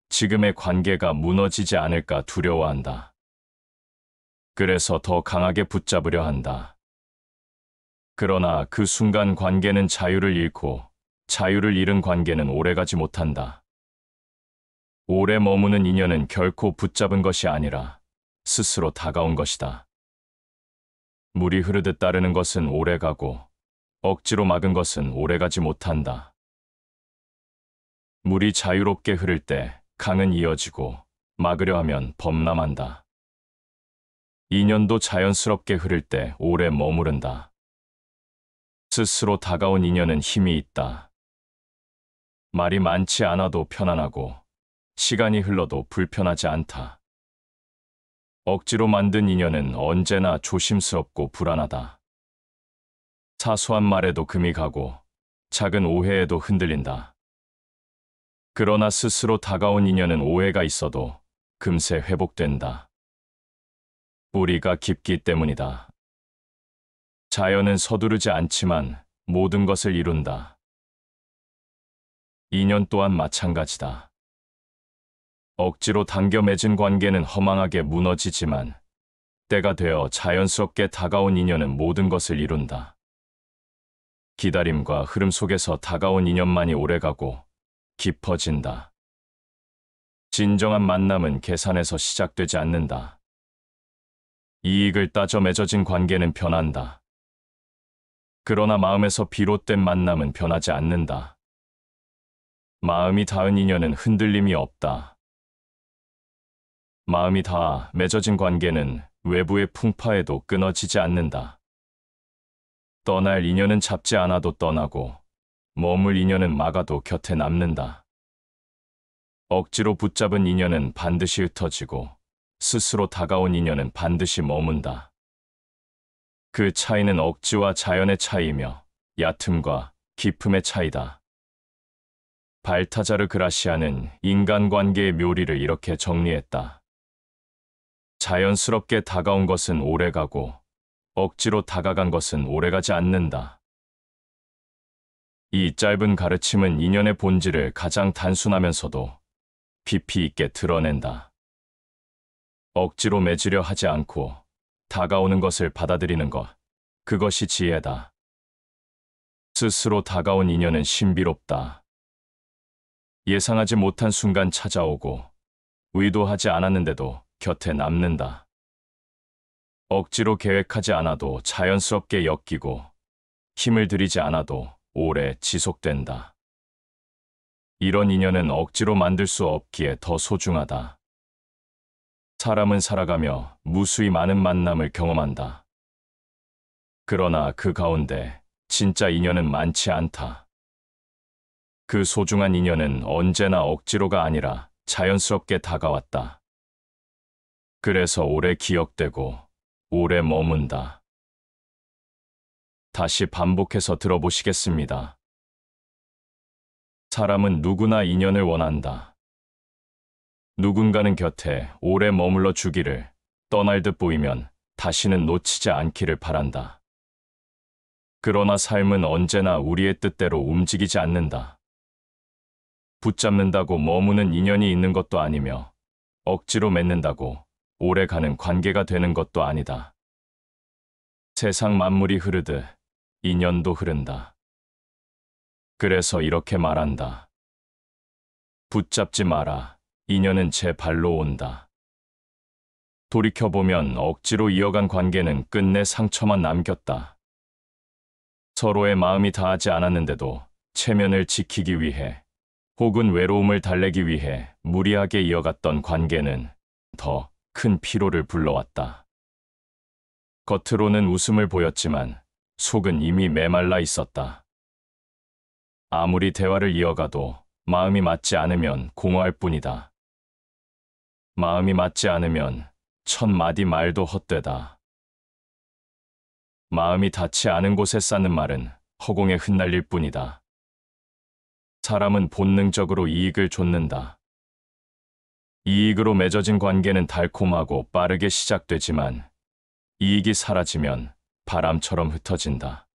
지금의 관계가 무너지지 않을까 두려워한다. 그래서 더 강하게 붙잡으려 한다. 그러나 그 순간 관계는 자유를 잃고 자유를 잃은 관계는 오래가지 못한다. 오래 머무는 인연은 결코 붙잡은 것이 아니라 스스로 다가온 것이다. 물이 흐르듯 따르는 것은 오래가고 억지로 막은 것은 오래가지 못한다. 물이 자유롭게 흐를 때 강은 이어지고 막으려 하면 범람한다. 인연도 자연스럽게 흐를 때 오래 머무른다. 스스로 다가온 인연은 힘이 있다. 말이 많지 않아도 편안하고 시간이 흘러도 불편하지 않다. 억지로 만든 인연은 언제나 조심스럽고 불안하다. 사소한 말에도 금이 가고 작은 오해에도 흔들린다. 그러나 스스로 다가온 인연은 오해가 있어도 금세 회복된다. 뿌리가 깊기 때문이다. 자연은 서두르지 않지만 모든 것을 이룬다. 인연 또한 마찬가지다. 억지로 당겨 맺은 관계는 허망하게 무너지지만 때가 되어 자연스럽게 다가온 인연은 모든 것을 이룬다. 기다림과 흐름 속에서 다가온 인연만이 오래가고 깊어진다. 진정한 만남은 계산에서 시작되지 않는다. 이익을 따져 맺어진 관계는 변한다. 그러나 마음에서 비롯된 만남은 변하지 않는다. 마음이 닿은 인연은 흔들림이 없다. 마음이 닿아 맺어진 관계는 외부의 풍파에도 끊어지지 않는다. 떠날 인연은 잡지 않아도 떠나고 머물 인연은 막아도 곁에 남는다. 억지로 붙잡은 인연은 반드시 흩어지고 스스로 다가온 인연은 반드시 머문다. 그 차이는 억지와 자연의 차이이며 얕음과 깊음의 차이다. 발타자르 그라시아는 인간관계의 묘리를 이렇게 정리했다. 자연스럽게 다가온 것은 오래가고 억지로 다가간 것은 오래가지 않는다. 이 짧은 가르침은 인연의 본질을 가장 단순하면서도 깊이 있게 드러낸다. 억지로 맺으려 하지 않고 다가오는 것을 받아들이는 것, 그것이 지혜다. 스스로 다가온 인연은 신비롭다. 예상하지 못한 순간 찾아오고 의도하지 않았는데도 곁에 남는다. 억지로 계획하지 않아도 자연스럽게 엮이고 힘을 들이지 않아도 오래 지속된다. 이런 인연은 억지로 만들 수 없기에 더 소중하다. 사람은 살아가며 무수히 많은 만남을 경험한다. 그러나 그 가운데 진짜 인연은 많지 않다. 그 소중한 인연은 언제나 억지로가 아니라 자연스럽게 다가왔다. 그래서 오래 기억되고 오래 머문다. 다시 반복해서 들어보시겠습니다. 사람은 누구나 인연을 원한다. 누군가는 곁에 오래 머물러 주기를, 떠날 듯 보이면 다시는 놓치지 않기를 바란다. 그러나 삶은 언제나 우리의 뜻대로 움직이지 않는다. 붙잡는다고 머무는 인연이 있는 것도 아니며 억지로 맺는다고 오래가는 관계가 되는 것도 아니다. 세상 만물이 흐르듯 인연도 흐른다. 그래서 이렇게 말한다. 붙잡지 마라. 인연은 제 발로 온다. 돌이켜보면 억지로 이어간 관계는 끝내 상처만 남겼다. 서로의 마음이 닿지 않았는데도 체면을 지키기 위해 혹은 외로움을 달래기 위해 무리하게 이어갔던 관계는 더 큰 피로를 불러왔다. 겉으로는 웃음을 보였지만 속은 이미 메말라 있었다. 아무리 대화를 이어가도 마음이 맞지 않으면 공허할 뿐이다. 마음이 맞지 않으면 천 마디 말도 헛되다. 마음이 닿지 않은 곳에 쌓는 말은 허공에 흩날릴 뿐이다. 사람은 본능적으로 이익을 좇는다. 이익으로 맺어진 관계는 달콤하고 빠르게 시작되지만 이익이 사라지면 바람처럼 흩어진다.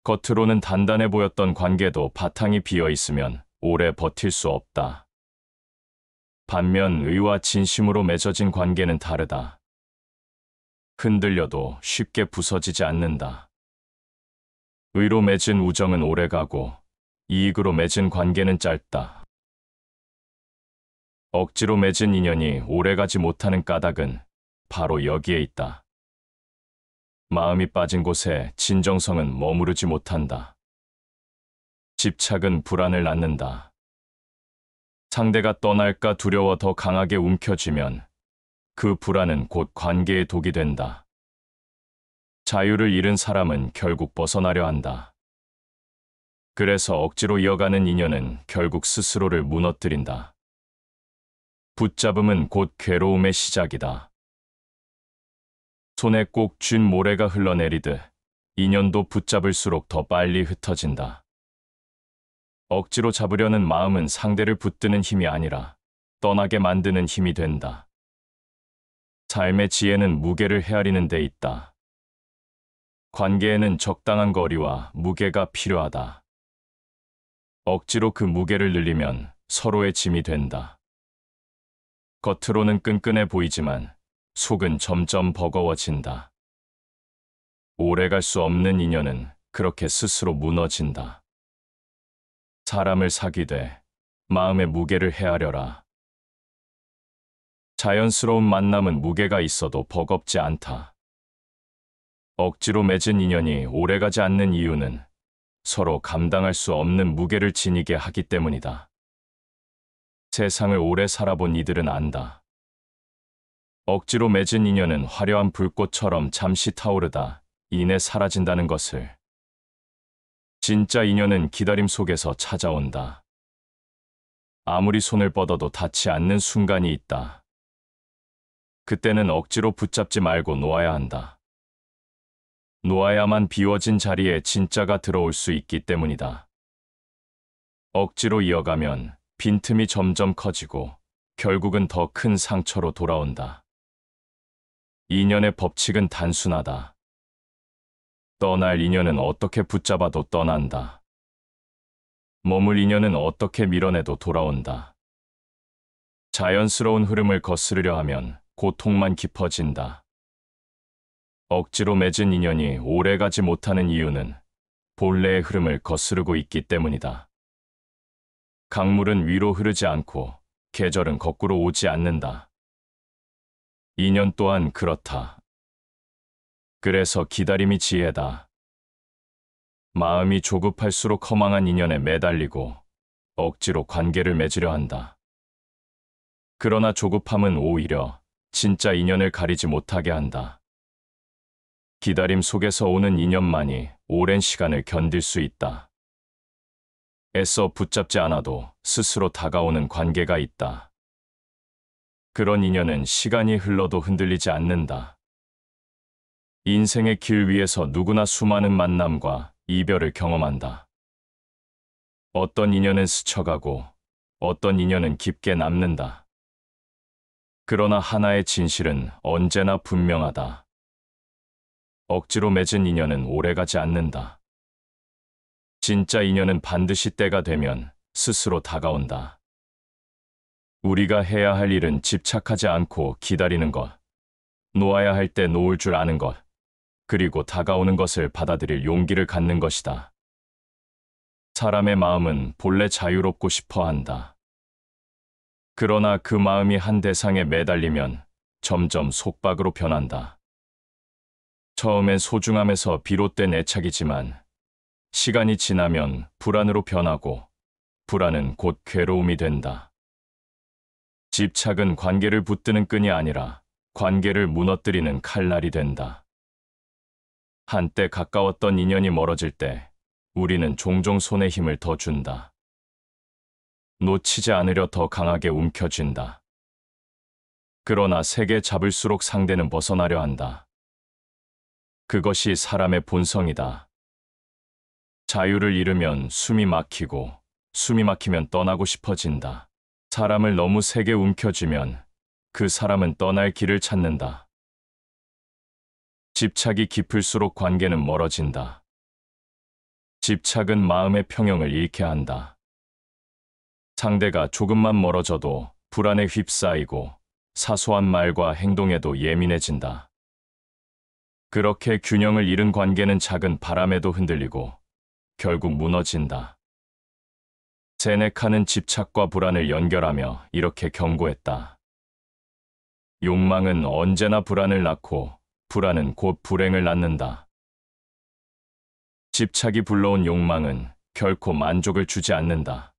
겉으로는 단단해 보였던 관계도 바탕이 비어 있으면 오래 버틸 수 없다. 반면 의와 진심으로 맺어진 관계는 다르다. 흔들려도 쉽게 부서지지 않는다. 의로 맺은 우정은 오래가고 이익으로 맺은 관계는 짧다. 억지로 맺은 인연이 오래가지 못하는 까닭은 바로 여기에 있다. 마음이 빠진 곳에 진정성은 머무르지 못한다. 집착은 불안을 낳는다. 상대가 떠날까 두려워 더 강하게 움켜쥐면 그 불안은 곧 관계의 독이 된다. 자유를 잃은 사람은 결국 벗어나려 한다. 그래서 억지로 이어가는 인연은 결국 스스로를 무너뜨린다. 붙잡음은 곧 괴로움의 시작이다. 손에 꼭 쥔 모래가 흘러내리듯 인연도 붙잡을수록 더 빨리 흩어진다. 억지로 잡으려는 마음은 상대를 붙드는 힘이 아니라 떠나게 만드는 힘이 된다. 삶의 지혜는 무게를 헤아리는 데 있다. 관계에는 적당한 거리와 무게가 필요하다. 억지로 그 무게를 늘리면 서로의 짐이 된다. 겉으로는 끈끈해 보이지만 속은 점점 버거워진다. 오래갈 수 없는 인연은 그렇게 스스로 무너진다. 사람을 사귀되 마음의 무게를 헤아려라. 자연스러운 만남은 무게가 있어도 버겁지 않다. 억지로 맺은 인연이 오래가지 않는 이유는 서로 감당할 수 없는 무게를 지니게 하기 때문이다. 세상을 오래 살아본 이들은 안다. 억지로 맺은 인연은 화려한 불꽃처럼 잠시 타오르다 이내 사라진다는 것을. 진짜 인연은 기다림 속에서 찾아온다. 아무리 손을 뻗어도 닿지 않는 순간이 있다. 그때는 억지로 붙잡지 말고 놓아야 한다. 놓아야만 비워진 자리에 진짜가 들어올 수 있기 때문이다. 억지로 이어가면 빈틈이 점점 커지고 결국은 더 큰 상처로 돌아온다. 인연의 법칙은 단순하다. 떠날 인연은 어떻게 붙잡아도 떠난다. 머물 인연은 어떻게 밀어내도 돌아온다. 자연스러운 흐름을 거스르려 하면 고통만 깊어진다. 억지로 맺은 인연이 오래가지 못하는 이유는 본래의 흐름을 거스르고 있기 때문이다. 강물은 위로 흐르지 않고 계절은 거꾸로 오지 않는다. 인연 또한 그렇다. 그래서 기다림이 지혜다. 마음이 조급할수록 허망한 인연에 매달리고 억지로 관계를 맺으려 한다. 그러나 조급함은 오히려 진짜 인연을 가리지 못하게 한다. 기다림 속에서 오는 인연만이 오랜 시간을 견딜 수 있다. 애써 붙잡지 않아도 스스로 다가오는 관계가 있다. 그런 인연은 시간이 흘러도 흔들리지 않는다. 인생의 길 위에서 누구나 수많은 만남과 이별을 경험한다. 어떤 인연은 스쳐가고 어떤 인연은 깊게 남는다. 그러나 하나의 진실은 언제나 분명하다. 억지로 맺은 인연은 오래가지 않는다. 진짜 인연은 반드시 때가 되면 스스로 다가온다. 우리가 해야 할 일은 집착하지 않고 기다리는 것, 놓아야 할 때 놓을 줄 아는 것, 그리고 다가오는 것을 받아들일 용기를 갖는 것이다. 사람의 마음은 본래 자유롭고 싶어 한다. 그러나 그 마음이 한 대상에 매달리면 점점 속박으로 변한다. 처음엔 소중함에서 비롯된 애착이지만 시간이 지나면 불안으로 변하고 불안은 곧 괴로움이 된다. 집착은 관계를 붙드는 끈이 아니라 관계를 무너뜨리는 칼날이 된다. 한때 가까웠던 인연이 멀어질 때 우리는 종종 손에 힘을 더 준다. 놓치지 않으려 더 강하게 움켜쥔다. 그러나 세게 잡을수록 상대는 벗어나려 한다. 그것이 사람의 본성이다. 자유를 잃으면 숨이 막히고 숨이 막히면 떠나고 싶어진다. 사람을 너무 세게 움켜쥐면 그 사람은 떠날 길을 찾는다. 집착이 깊을수록 관계는 멀어진다. 집착은 마음의 평형을 잃게 한다. 상대가 조금만 멀어져도 불안에 휩싸이고 사소한 말과 행동에도 예민해진다. 그렇게 균형을 잃은 관계는 작은 바람에도 흔들리고 결국 무너진다. 세네카는 집착과 불안을 연결하며 이렇게 경고했다. 욕망은 언제나 불안을 낳고 불안은 곧 불행을 낳는다. 집착이 불러온 욕망은 결코 만족을 주지 않는다.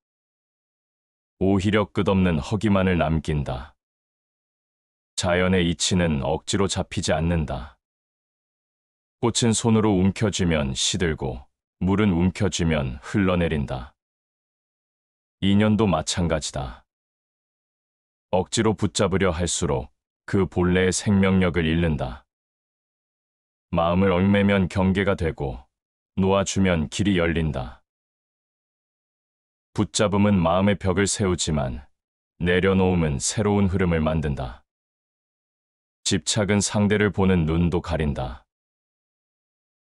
오히려 끝없는 허기만을 남긴다. 자연의 이치는 억지로 잡히지 않는다. 꽃은 손으로 움켜쥐면 시들고 물은 움켜쥐면 흘러내린다. 인연도 마찬가지다. 억지로 붙잡으려 할수록 그 본래의 생명력을 잃는다. 마음을 얽매면 경계가 되고 놓아주면 길이 열린다. 붙잡음은 마음의 벽을 세우지만 내려놓음은 새로운 흐름을 만든다. 집착은 상대를 보는 눈도 가린다.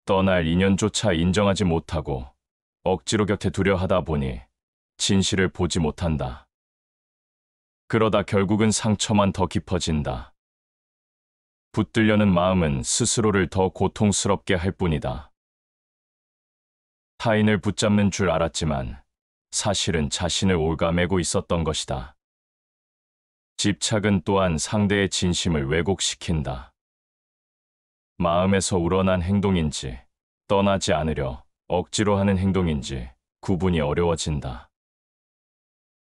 떠날 인연조차 인정하지 못하고 억지로 곁에 두려 하다 보니 진실을 보지 못한다. 그러다 결국은 상처만 더 깊어진다. 붙들려는 마음은 스스로를 더 고통스럽게 할 뿐이다. 타인을 붙잡는 줄 알았지만 사실은 자신을 올가매고 있었던 것이다. 집착은 또한 상대의 진심을 왜곡시킨다. 마음에서 우러난 행동인지 떠나지 않으려 억지로 하는 행동인지 구분이 어려워진다.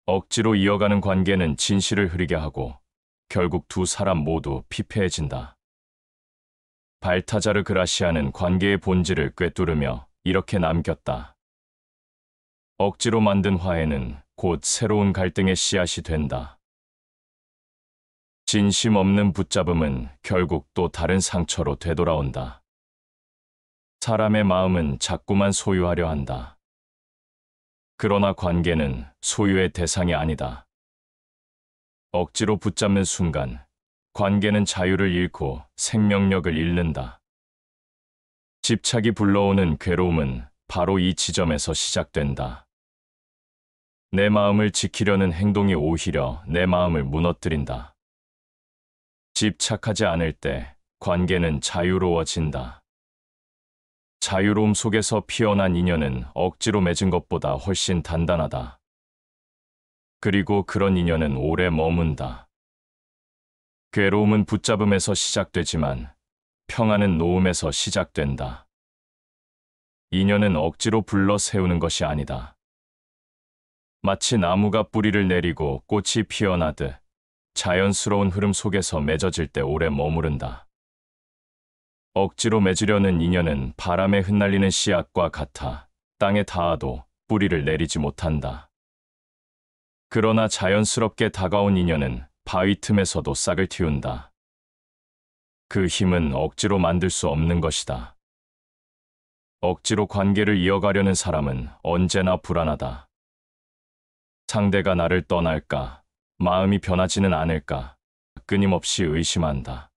억지로 이어가는 관계는 진실을 흐리게 하고 결국 두 사람 모두 피폐해진다. 발타자르 그라시아는 관계의 본질을 꿰뚫으며 이렇게 남겼다. 억지로 만든 화해는 곧 새로운 갈등의 씨앗이 된다. 진심 없는 붙잡음은 결국 또 다른 상처로 되돌아온다. 사람의 마음은 자꾸만 소유하려 한다. 그러나 관계는 소유의 대상이 아니다. 억지로 붙잡는 순간 관계는 자유를 잃고 생명력을 잃는다. 집착이 불러오는 괴로움은 바로 이 지점에서 시작된다. 내 마음을 지키려는 행동이 오히려 내 마음을 무너뜨린다. 집착하지 않을 때 관계는 자유로워진다. 자유로움 속에서 피어난 인연은 억지로 맺은 것보다 훨씬 단단하다. 그리고 그런 인연은 오래 머문다. 괴로움은 붙잡음에서 시작되지만 평안은 놓음에서 시작된다. 인연은 억지로 불러 세우는 것이 아니다. 마치 나무가 뿌리를 내리고 꽃이 피어나듯 자연스러운 흐름 속에서 맺어질 때 오래 머무른다. 억지로 맺으려는 인연은 바람에 흩날리는 씨앗과 같아 땅에 닿아도 뿌리를 내리지 못한다. 그러나 자연스럽게 다가온 인연은 바위 틈에서도 싹을 틔운다. 그 힘은 억지로 만들 수 없는 것이다. 억지로 관계를 이어가려는 사람은 언제나 불안하다. 상대가 나를 떠날까, 마음이 변하지는 않을까, 끊임없이 의심한다.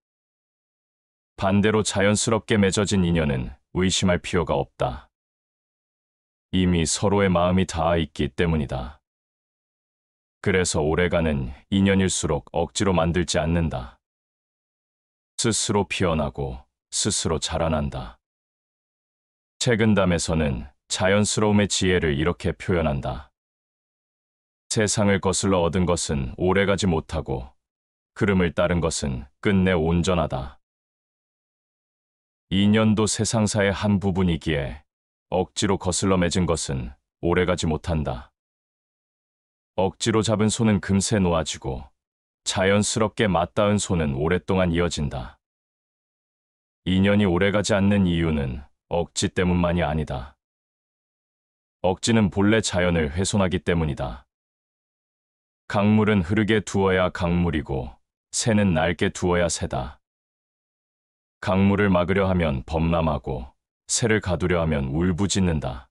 반대로 자연스럽게 맺어진 인연은 의심할 필요가 없다. 이미 서로의 마음이 닿아 있기 때문이다. 그래서 오래가는 인연일수록 억지로 만들지 않는다. 스스로 피어나고 스스로 자라난다. 책은담에서는 자연스러움의 지혜를 이렇게 표현한다. 세상을 거슬러 얻은 것은 오래가지 못하고 흐름을 따른 것은 끝내 온전하다. 인연도 세상사의 한 부분이기에 억지로 거슬러 맺은 것은 오래가지 못한다. 억지로 잡은 손은 금세 놓아지고 자연스럽게 맞닿은 손은 오랫동안 이어진다. 인연이 오래가지 않는 이유는 억지 때문만이 아니다. 억지는 본래 자연을 훼손하기 때문이다. 강물은 흐르게 두어야 강물이고 새는 날게 두어야 새다. 강물을 막으려 하면 범람하고 새를 가두려 하면 울부짖는다.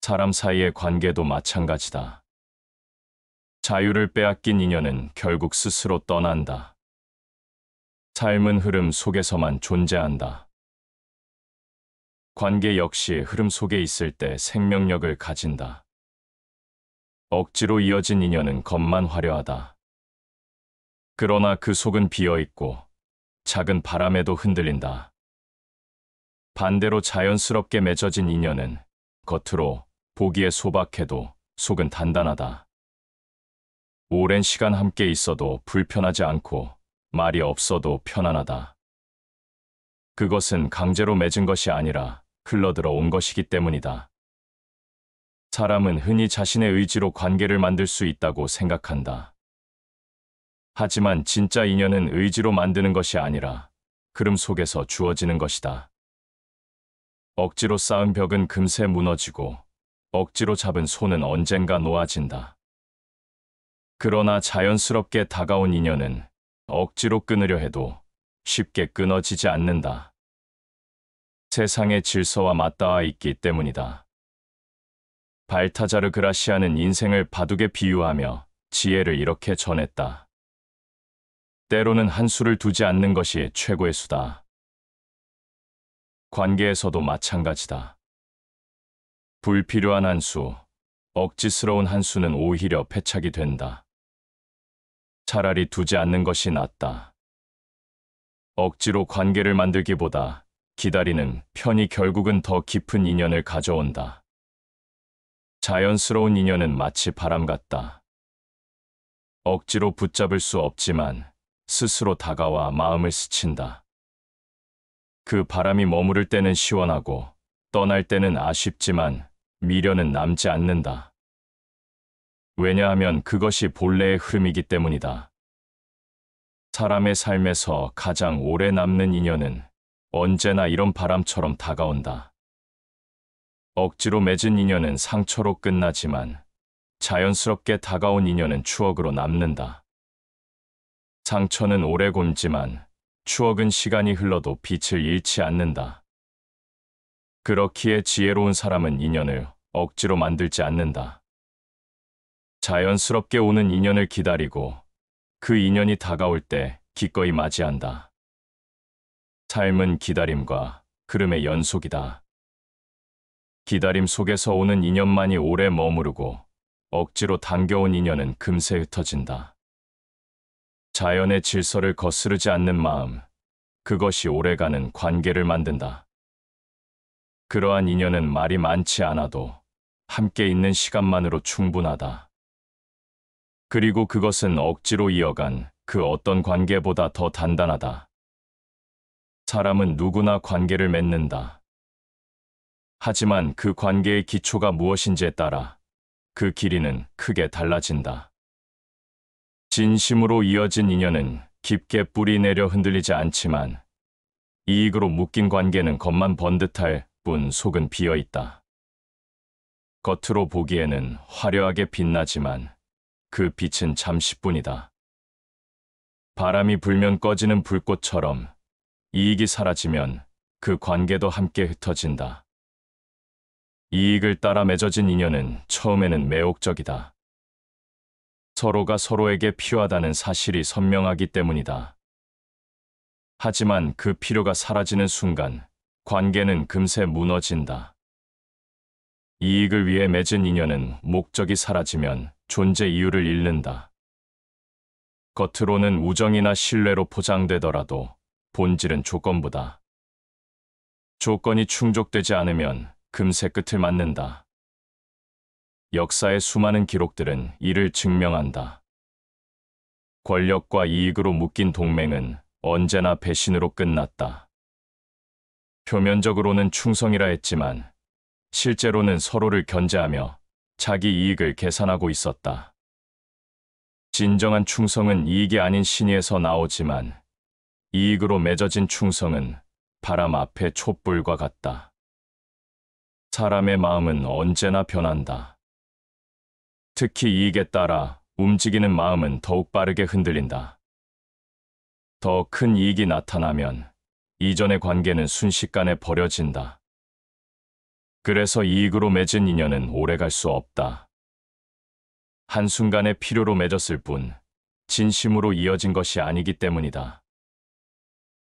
사람 사이의 관계도 마찬가지다. 자유를 빼앗긴 인연은 결국 스스로 떠난다. 삶은 흐름 속에서만 존재한다. 관계 역시 흐름 속에 있을 때 생명력을 가진다. 억지로 이어진 인연은 겉만 화려하다. 그러나 그 속은 비어있고 작은 바람에도 흔들린다. 반대로 자연스럽게 맺어진 인연은 겉으로 보기에 소박해도 속은 단단하다. 오랜 시간 함께 있어도 불편하지 않고 말이 없어도 편안하다. 그것은 강제로 맺은 것이 아니라 흘러들어 온 것이기 때문이다. 사람은 흔히 자신의 의지로 관계를 만들 수 있다고 생각한다. 하지만 진짜 인연은 의지로 만드는 것이 아니라 흐름 속에서 주어지는 것이다. 억지로 쌓은 벽은 금세 무너지고 억지로 잡은 손은 언젠가 놓아진다. 그러나 자연스럽게 다가온 인연은 억지로 끊으려 해도 쉽게 끊어지지 않는다. 세상의 질서와 맞닿아 있기 때문이다. 발타자르 그라시아는 인생을 바둑에 비유하며 지혜를 이렇게 전했다. 때로는 한 수를 두지 않는 것이 최고의 수다. 관계에서도 마찬가지다. 불필요한 한 수, 억지스러운 한 수는 오히려 패착이 된다. 차라리 두지 않는 것이 낫다. 억지로 관계를 만들기보다 기다리는 편이 결국은 더 깊은 인연을 가져온다. 자연스러운 인연은 마치 바람 같다. 억지로 붙잡을 수 없지만 스스로 다가와 마음을 스친다. 그 바람이 머무를 때는 시원하고 떠날 때는 아쉽지만 미련은 남지 않는다. 왜냐하면 그것이 본래의 흐름이기 때문이다. 사람의 삶에서 가장 오래 남는 인연은 언제나 이런 바람처럼 다가온다. 억지로 맺은 인연은 상처로 끝나지만 자연스럽게 다가온 인연은 추억으로 남는다. 상처는 오래 곪지만 추억은 시간이 흘러도 빛을 잃지 않는다. 그렇기에 지혜로운 사람은 인연을 억지로 만들지 않는다. 자연스럽게 오는 인연을 기다리고 그 인연이 다가올 때 기꺼이 맞이한다. 삶은 기다림과 흐름의 연속이다. 기다림 속에서 오는 인연만이 오래 머무르고 억지로 당겨온 인연은 금세 흩어진다. 자연의 질서를 거스르지 않는 마음, 그것이 오래가는 관계를 만든다. 그러한 인연은 말이 많지 않아도 함께 있는 시간만으로 충분하다. 그리고 그것은 억지로 이어간 그 어떤 관계보다 더 단단하다. 사람은 누구나 관계를 맺는다. 하지만 그 관계의 기초가 무엇인지에 따라 그 길이는 크게 달라진다. 진심으로 이어진 인연은 깊게 뿌리 내려 흔들리지 않지만 이익으로 묶인 관계는 겉만 번듯할 뿐 속은 비어 있다. 겉으로 보기에는 화려하게 빛나지만 그 빛은 잠시뿐이다. 바람이 불면 꺼지는 불꽃처럼 이익이 사라지면 그 관계도 함께 흩어진다. 이익을 따라 맺어진 인연은 처음에는 매혹적이다. 서로가 서로에게 필요하다는 사실이 선명하기 때문이다. 하지만 그 필요가 사라지는 순간 관계는 금세 무너진다. 이익을 위해 맺은 인연은 목적이 사라지면 존재 이유를 잃는다. 겉으로는 우정이나 신뢰로 포장되더라도 본질은 조건부다. 조건이 충족되지 않으면 금세 끝을 맞는다. 역사의 수많은 기록들은 이를 증명한다. 권력과 이익으로 묶인 동맹은 언제나 배신으로 끝났다. 표면적으로는 충성이라 했지만 실제로는 서로를 견제하며 자기 이익을 계산하고 있었다. 진정한 충성은 이익이 아닌 신의에서 나오지만 이익으로 맺어진 충성은 바람 앞의 촛불과 같다. 사람의 마음은 언제나 변한다. 특히 이익에 따라 움직이는 마음은 더욱 빠르게 흔들린다. 더 큰 이익이 나타나면 이전의 관계는 순식간에 버려진다. 그래서 이익으로 맺은 인연은 오래갈 수 없다. 한순간의 필요로 맺었을 뿐 진심으로 이어진 것이 아니기 때문이다.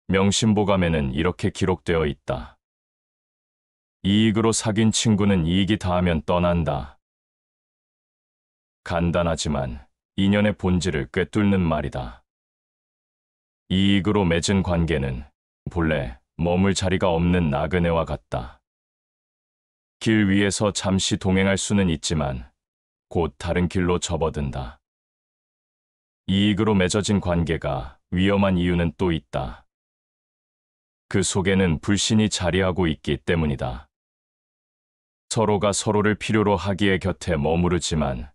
명심보감에는 이렇게 기록되어 있다. 이익으로 사귄 친구는 이익이 닿으면 떠난다. 간단하지만 인연의 본질을 꿰뚫는 말이다. 이익으로 맺은 관계는 본래 머물 자리가 없는 나그네와 같다. 길 위에서 잠시 동행할 수는 있지만 곧 다른 길로 접어든다. 이익으로 맺어진 관계가 위험한 이유는 또 있다. 그 속에는 불신이 자리하고 있기 때문이다. 서로가 서로를 필요로 하기에 곁에 머무르지만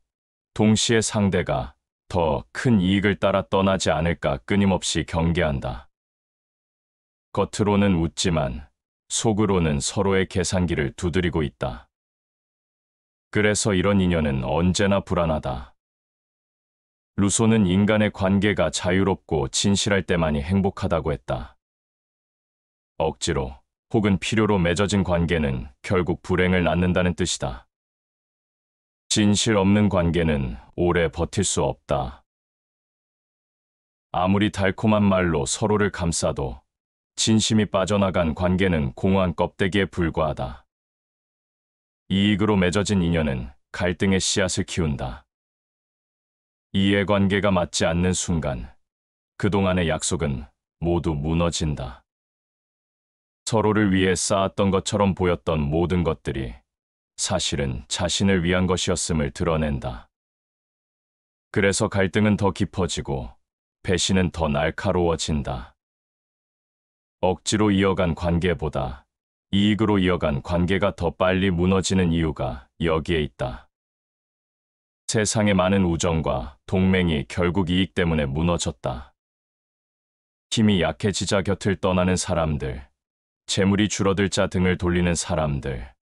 동시에 상대가 더 큰 이익을 따라 떠나지 않을까 끊임없이 경계한다. 겉으로는 웃지만 속으로는 서로의 계산기를 두드리고 있다. 그래서 이런 인연은 언제나 불안하다. 루소는 인간의 관계가 자유롭고 진실할 때만이 행복하다고 했다. 억지로 혹은 필요로 맺어진 관계는 결국 불행을 낳는다는 뜻이다. 진실 없는 관계는 오래 버틸 수 없다. 아무리 달콤한 말로 서로를 감싸도 진심이 빠져나간 관계는 공허한 껍데기에 불과하다. 이익으로 맺어진 인연은 갈등의 씨앗을 키운다. 이해관계가 맞지 않는 순간 그동안의 약속은 모두 무너진다. 서로를 위해 쌓았던 것처럼 보였던 모든 것들이 사실은 자신을 위한 것이었음을 드러낸다. 그래서 갈등은 더 깊어지고 배신은 더 날카로워진다. 억지로 이어간 관계보다 이익으로 이어간 관계가 더 빨리 무너지는 이유가 여기에 있다. 세상의 많은 우정과 동맹이 결국 이익 때문에 무너졌다. 힘이 약해지자 곁을 떠나는 사람들, 재물이 줄어들자 등을 돌리는 사람들,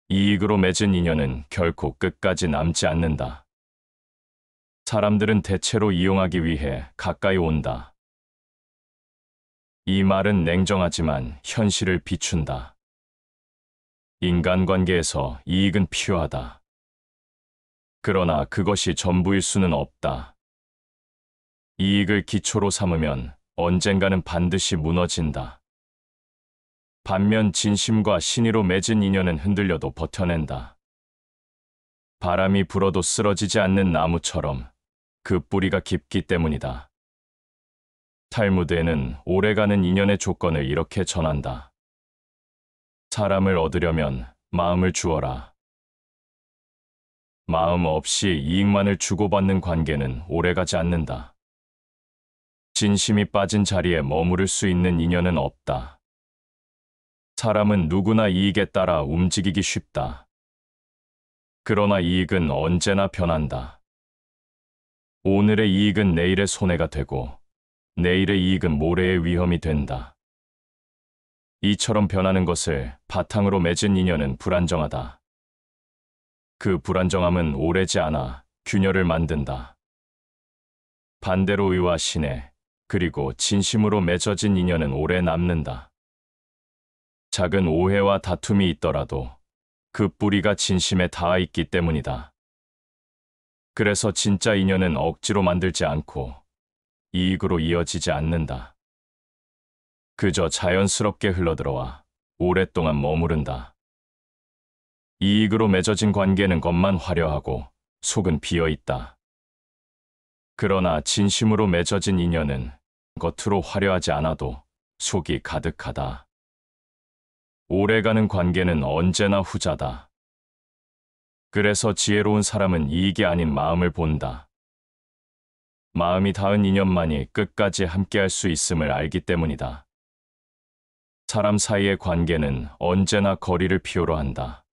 이익으로 맺은 인연은 결코 끝까지 남지 않는다. 사람들은 대체로 이용하기 위해 가까이 온다. 이 말은 냉정하지만 현실을 비춘다. 인간관계에서 이익은 필요하다. 그러나 그것이 전부일 수는 없다. 이익을 기초로 삼으면 언젠가는 반드시 무너진다. 반면 진심과 신의로 맺은 인연은 흔들려도 버텨낸다. 바람이 불어도 쓰러지지 않는 나무처럼 그 뿌리가 깊기 때문이다. 탈무드에는 오래가는 인연의 조건을 이렇게 전한다. 사람을 얻으려면 마음을 주어라. 마음 없이 이익만을 주고받는 관계는 오래가지 않는다. 진심이 빠진 자리에 머무를 수 있는 인연은 없다. 사람은 누구나 이익에 따라 움직이기 쉽다. 그러나 이익은 언제나 변한다. 오늘의 이익은 내일의 손해가 되고, 내일의 이익은 모레의 위험이 된다. 이처럼 변하는 것을 바탕으로 맺은 인연은 불안정하다. 그 불안정함은 오래지 않아 균열을 만든다. 반대로 의와 신뢰, 그리고 진심으로 맺어진 인연은 오래 남는다. 작은 오해와 다툼이 있더라도 그 뿌리가 진심에 닿아 있기 때문이다. 그래서 진짜 인연은 억지로 만들지 않고 이익으로 이어지지 않는다. 그저 자연스럽게 흘러들어와 오랫동안 머무른다. 이익으로 맺어진 관계는 겉만 화려하고 속은 비어 있다. 그러나 진심으로 맺어진 인연은 겉으로 화려하지 않아도 속이 가득하다. 오래가는 관계는 언제나 후자다. 그래서 지혜로운 사람은 이익이 아닌 마음을 본다. 마음이 닿은 인연만이 끝까지 함께할 수 있음을 알기 때문이다. 사람 사이의 관계는 언제나 거리를 필요로 한다.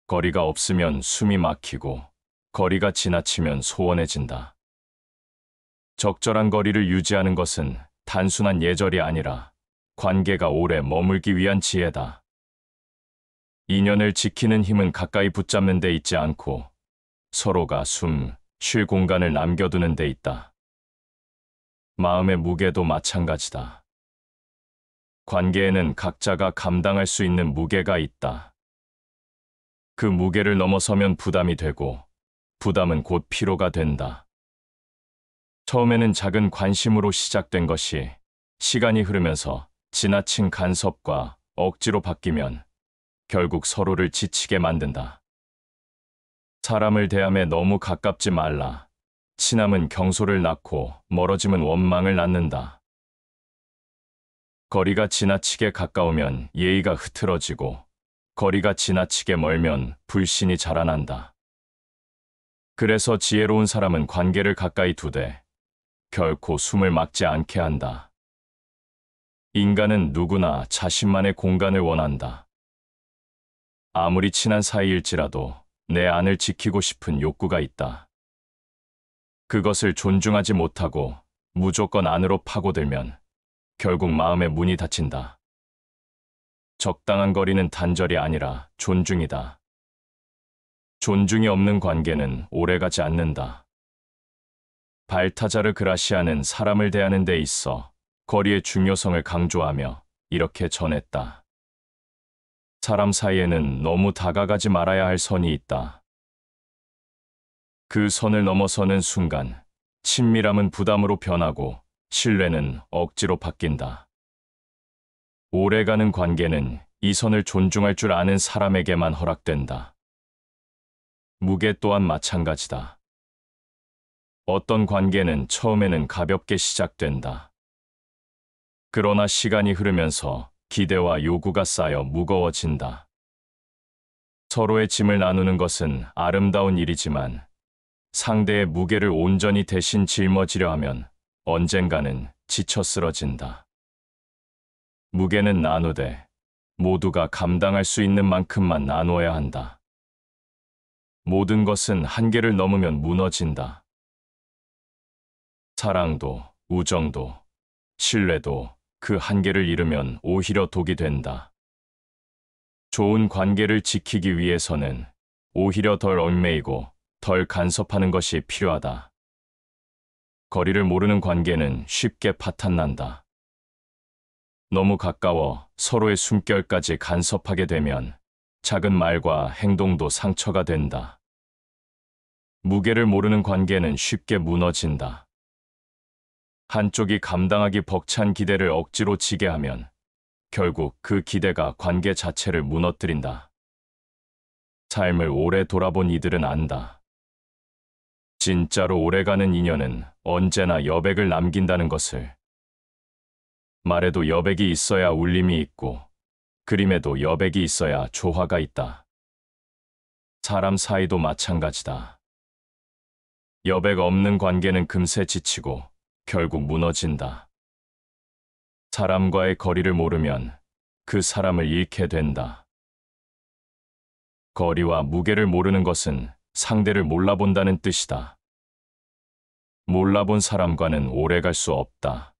거리가 없으면 숨이 막히고 거리가 지나치면 소원해진다. 적절한 거리를 유지하는 것은 단순한 예절이 아니라 관계가 오래 머물기 위한 지혜다. 인연을 지키는 힘은 가까이 붙잡는 데 있지 않고 서로가 숨 쉴 공간을 남겨두는 데 있다. 마음의 무게도 마찬가지다. 관계에는 각자가 감당할 수 있는 무게가 있다. 그 무게를 넘어서면 부담이 되고 부담은 곧 피로가 된다. 처음에는 작은 관심으로 시작된 것이 시간이 흐르면서 지나친 간섭과 억지로 바뀌면 결국 서로를 지치게 만든다. 사람을 대함에 너무 가깝지 말라. 친함은 경솔을 낳고 멀어짐은 원망을 낳는다. 거리가 지나치게 가까우면 예의가 흐트러지고 거리가 지나치게 멀면 불신이 자라난다. 그래서 지혜로운 사람은 관계를 가까이 두되 결코 숨을 막지 않게 한다. 인간은 누구나 자신만의 공간을 원한다. 아무리 친한 사이일지라도 내 안을 지키고 싶은 욕구가 있다. 그것을 존중하지 못하고 무조건 안으로 파고들면 결국 마음의 문이 닫힌다. 적당한 거리는 단절이 아니라 존중이다. 존중이 없는 관계는 오래가지 않는다. 발타자르 그라시아는 사람을 대하는 데 있어 거리의 중요성을 강조하며 이렇게 전했다. 사람 사이에는 너무 다가가지 말아야 할 선이 있다. 그 선을 넘어서는 순간 친밀함은 부담으로 변하고 신뢰는 억지로 바뀐다. 오래가는 관계는 이 선을 존중할 줄 아는 사람에게만 허락된다. 무게 또한 마찬가지다. 어떤 관계는 처음에는 가볍게 시작된다. 그러나 시간이 흐르면서 기대와 요구가 쌓여 무거워진다. 서로의 짐을 나누는 것은 아름다운 일이지만 상대의 무게를 온전히 대신 짊어지려 하면 언젠가는 지쳐 쓰러진다. 무게는 나누되 모두가 감당할 수 있는 만큼만 나누어야 한다. 모든 것은 한계를 넘으면 무너진다. 사랑도, 우정도, 신뢰도 그 한계를 잃으면 오히려 독이 된다. 좋은 관계를 지키기 위해서는 오히려 덜 얽매이고 덜 간섭하는 것이 필요하다. 거리를 모르는 관계는 쉽게 파탄난다. 너무 가까워 서로의 숨결까지 간섭하게 되면 작은 말과 행동도 상처가 된다. 무게를 모르는 관계는 쉽게 무너진다. 한쪽이 감당하기 벅찬 기대를 억지로 지게 하면 결국 그 기대가 관계 자체를 무너뜨린다. 삶을 오래 돌아본 이들은 안다. 진짜로 오래가는 인연은 언제나 여백을 남긴다는 것을. 말에도 여백이 있어야 울림이 있고 그림에도 여백이 있어야 조화가 있다. 사람 사이도 마찬가지다. 여백 없는 관계는 금세 지치고 결국 무너진다. 사람과의 거리를 모르면 그 사람을 잃게 된다. 거리와 무게를 모르는 것은 상대를 몰라본다는 뜻이다. 몰라본 사람과는 오래 갈 수 없다.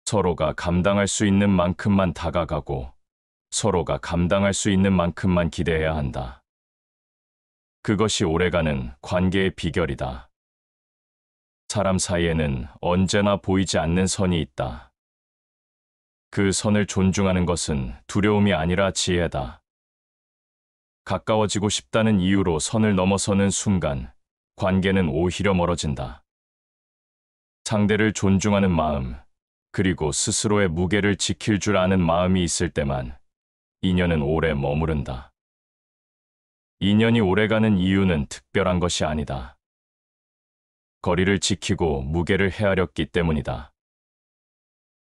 서로가 감당할 수 있는 만큼만 다가가고 서로가 감당할 수 있는 만큼만 기대해야 한다. 그것이 오래가는 관계의 비결이다. 사람 사이에는 언제나 보이지 않는 선이 있다. 그 선을 존중하는 것은 두려움이 아니라 지혜다. 가까워지고 싶다는 이유로 선을 넘어서는 순간 관계는 오히려 멀어진다. 상대를 존중하는 마음, 그리고 스스로의 무게를 지킬 줄 아는 마음이 있을 때만 인연은 오래 머무른다. 인연이 오래가는 이유는 특별한 것이 아니다. 거리를 지키고 무게를 헤아렸기 때문이다.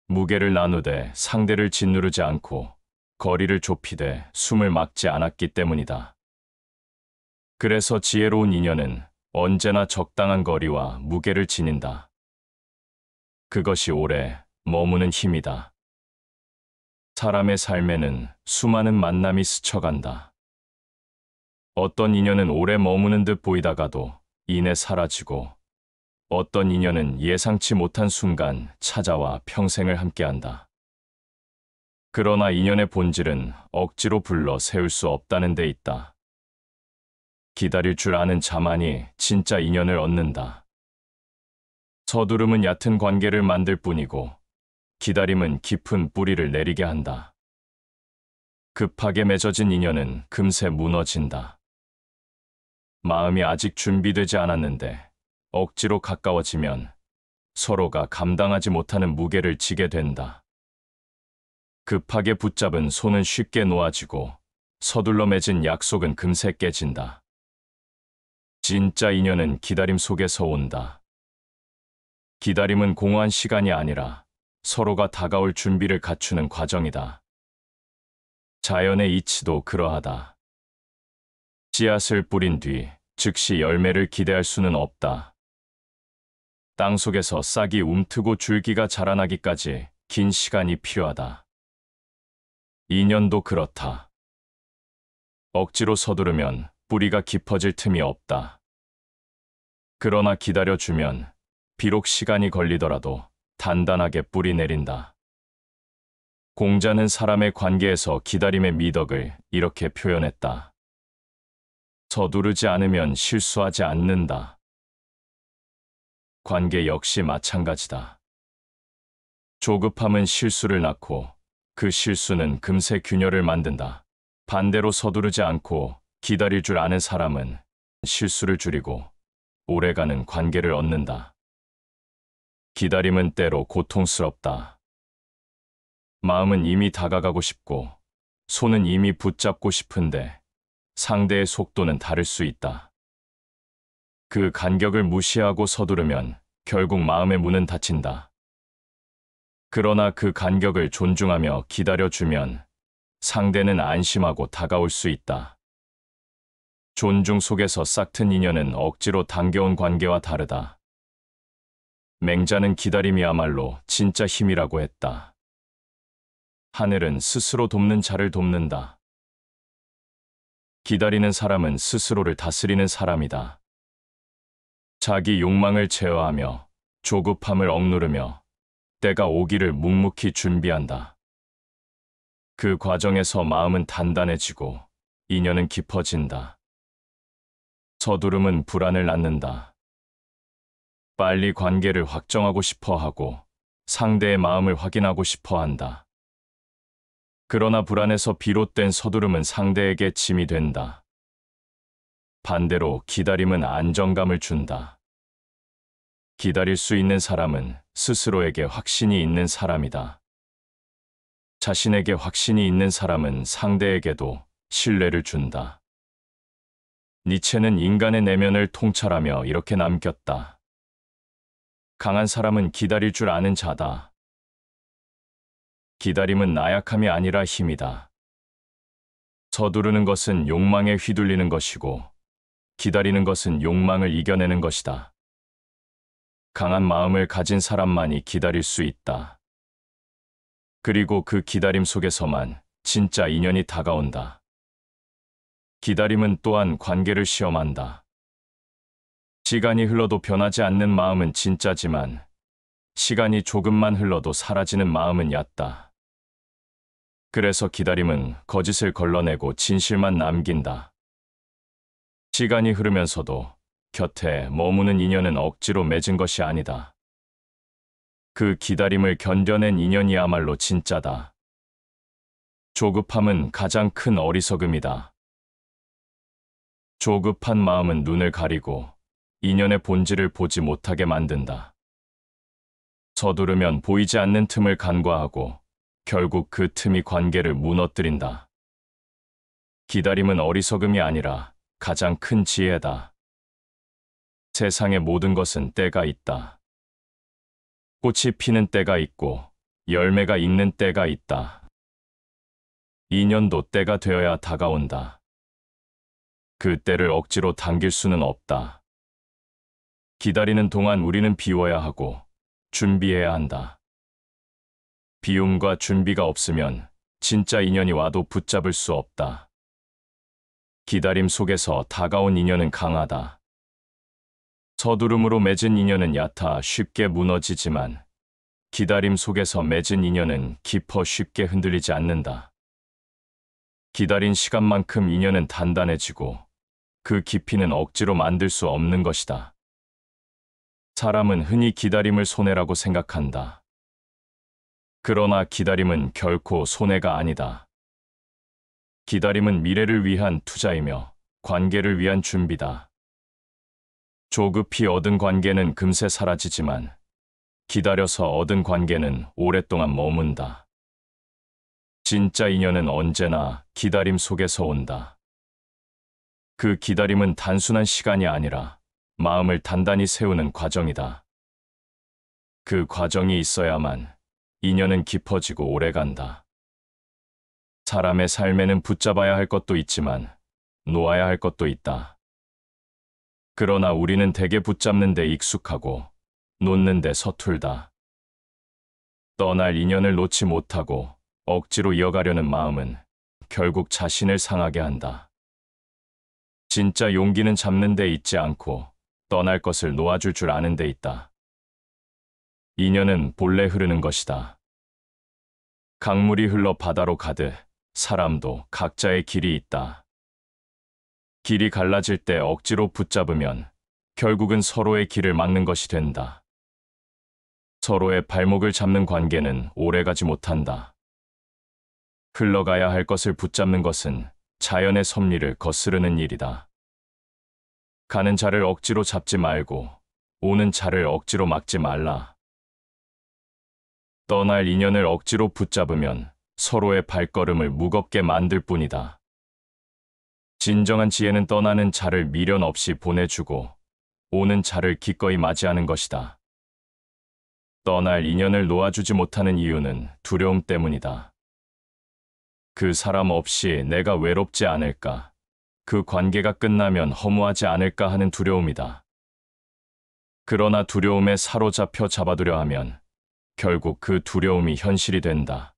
무게를 나누되 상대를 짓누르지 않고 거리를 좁히되 숨을 막지 않았기 때문이다. 그래서 지혜로운 인연은 언제나 적당한 거리와 무게를 지닌다. 그것이 오래 머무는 힘이다. 사람의 삶에는 수많은 만남이 스쳐간다. 어떤 인연은 오래 머무는 듯 보이다가도 이내 사라지고 어떤 인연은 예상치 못한 순간 찾아와 평생을 함께한다. 그러나 인연의 본질은 억지로 불러 세울 수 없다는 데 있다. 기다릴 줄 아는 자만이 진짜 인연을 얻는다. 서두름은 얕은 관계를 만들 뿐이고 기다림은 깊은 뿌리를 내리게 한다. 급하게 맺어진 인연은 금세 무너진다. 마음이 아직 준비되지 않았는데 억지로 가까워지면 서로가 감당하지 못하는 무게를 지게 된다. 급하게 붙잡은 손은 쉽게 놓아지고 서둘러 맺은 약속은 금세 깨진다. 진짜 인연은 기다림 속에서 온다. 기다림은 공허한 시간이 아니라 서로가 다가올 준비를 갖추는 과정이다. 자연의 이치도 그러하다. 씨앗을 뿌린 뒤 즉시 열매를 기대할 수는 없다. 땅 속에서 싹이 움트고 줄기가 자라나기까지 긴 시간이 필요하다. 인연도 그렇다. 억지로 서두르면 뿌리가 깊어질 틈이 없다. 그러나 기다려주면 비록 시간이 걸리더라도 단단하게 뿌리 내린다. 공자는 사람의 관계에서 기다림의 미덕을 이렇게 표현했다. 서두르지 않으면 실수하지 않는다. 관계 역시 마찬가지다. 조급함은 실수를 낳고 그 실수는 금세 균열을 만든다. 반대로 서두르지 않고 기다릴 줄 아는 사람은 실수를 줄이고 오래가는 관계를 얻는다. 기다림은 때로 고통스럽다. 마음은 이미 다가가고 싶고 손은 이미 붙잡고 싶은데 상대의 속도는 다를 수 있다. 그 간격을 무시하고 서두르면 결국 마음의 문은 닫힌다. 그러나 그 간격을 존중하며 기다려주면 상대는 안심하고 다가올 수 있다. 존중 속에서 싹튼 인연은 억지로 당겨온 관계와 다르다. 맹자는 기다림이야말로 진짜 힘이라고 했다. 하늘은 스스로 돕는 자를 돕는다. 기다리는 사람은 스스로를 다스리는 사람이다. 자기 욕망을 제어하며 조급함을 억누르며 때가 오기를 묵묵히 준비한다. 그 과정에서 마음은 단단해지고 인연은 깊어진다. 서두름은 불안을 낳는다. 빨리 관계를 확정하고 싶어 하고 상대의 마음을 확인하고 싶어 한다. 그러나 불안에서 비롯된 서두름은 상대에게 짐이 된다. 반대로 기다림은 안정감을 준다. 기다릴 수 있는 사람은 스스로에게 확신이 있는 사람이다. 자신에게 확신이 있는 사람은 상대에게도 신뢰를 준다. 니체는 인간의 내면을 통찰하며 이렇게 남겼다. 강한 사람은 기다릴 줄 아는 자다. 기다림은 나약함이 아니라 힘이다. 서두르는 것은 욕망에 휘둘리는 것이고 기다리는 것은 욕망을 이겨내는 것이다. 강한 마음을 가진 사람만이 기다릴 수 있다. 그리고 그 기다림 속에서만 진짜 인연이 다가온다. 기다림은 또한 관계를 시험한다. 시간이 흘러도 변하지 않는 마음은 진짜지만 시간이 조금만 흘러도 사라지는 마음은 얕다. 그래서 기다림은 거짓을 걸러내고 진실만 남긴다. 시간이 흐르면서도 곁에 머무는 인연은 억지로 맺은 것이 아니다. 그 기다림을 견뎌낸 인연이야말로 진짜다. 조급함은 가장 큰 어리석음이다. 조급한 마음은 눈을 가리고 인연의 본질을 보지 못하게 만든다. 서두르면 보이지 않는 틈을 간과하고 결국 그 틈이 관계를 무너뜨린다. 기다림은 어리석음이 아니라 가장 큰 지혜다. 세상의 모든 것은 때가 있다. 꽃이 피는 때가 있고 열매가 익는 때가 있다. 인연도 때가 되어야 다가온다. 그 때를 억지로 당길 수는 없다. 기다리는 동안 우리는 비워야 하고 준비해야 한다. 비움과 준비가 없으면 진짜 인연이 와도 붙잡을 수 없다. 기다림 속에서 다가온 인연은 강하다. 서두름으로 맺은 인연은 얕아 쉽게 무너지지만 기다림 속에서 맺은 인연은 깊어 쉽게 흔들리지 않는다. 기다린 시간만큼 인연은 단단해지고 그 깊이는 억지로 만들 수 없는 것이다. 사람은 흔히 기다림을 손해라고 생각한다. 그러나 기다림은 결코 손해가 아니다. 기다림은 미래를 위한 투자이며 관계를 위한 준비다. 조급히 얻은 관계는 금세 사라지지만 기다려서 얻은 관계는 오랫동안 머문다. 진짜 인연은 언제나 기다림 속에서 온다. 그 기다림은 단순한 시간이 아니라 마음을 단단히 세우는 과정이다. 그 과정이 있어야만 인연은 깊어지고 오래간다. 사람의 삶에는 붙잡아야 할 것도 있지만 놓아야 할 것도 있다. 그러나 우리는 대개 붙잡는 데 익숙하고 놓는 데 서툴다. 떠날 인연을 놓지 못하고 억지로 이어가려는 마음은 결국 자신을 상하게 한다. 진짜 용기는 잡는 데 있지 않고 떠날 것을 놓아줄 줄 아는 데 있다. 인연은 본래 흐르는 것이다. 강물이 흘러 바다로 가듯 사람도 각자의 길이 있다. 길이 갈라질 때 억지로 붙잡으면 결국은 서로의 길을 막는 것이 된다. 서로의 발목을 잡는 관계는 오래가지 못한다. 흘러가야 할 것을 붙잡는 것은 자연의 섭리를 거스르는 일이다. 가는 자를 억지로 잡지 말고 오는 자를 억지로 막지 말라. 떠날 인연을 억지로 붙잡으면 서로의 발걸음을 무겁게 만들 뿐이다. 진정한 지혜는 떠나는 자를 미련 없이 보내주고 오는 자를 기꺼이 맞이하는 것이다. 떠날 인연을 놓아주지 못하는 이유는 두려움 때문이다. 그 사람 없이 내가 외롭지 않을까, 그 관계가 끝나면 허무하지 않을까 하는 두려움이다. 그러나 두려움에 사로잡혀 잡아두려 하면 결국 그 두려움이 현실이 된다.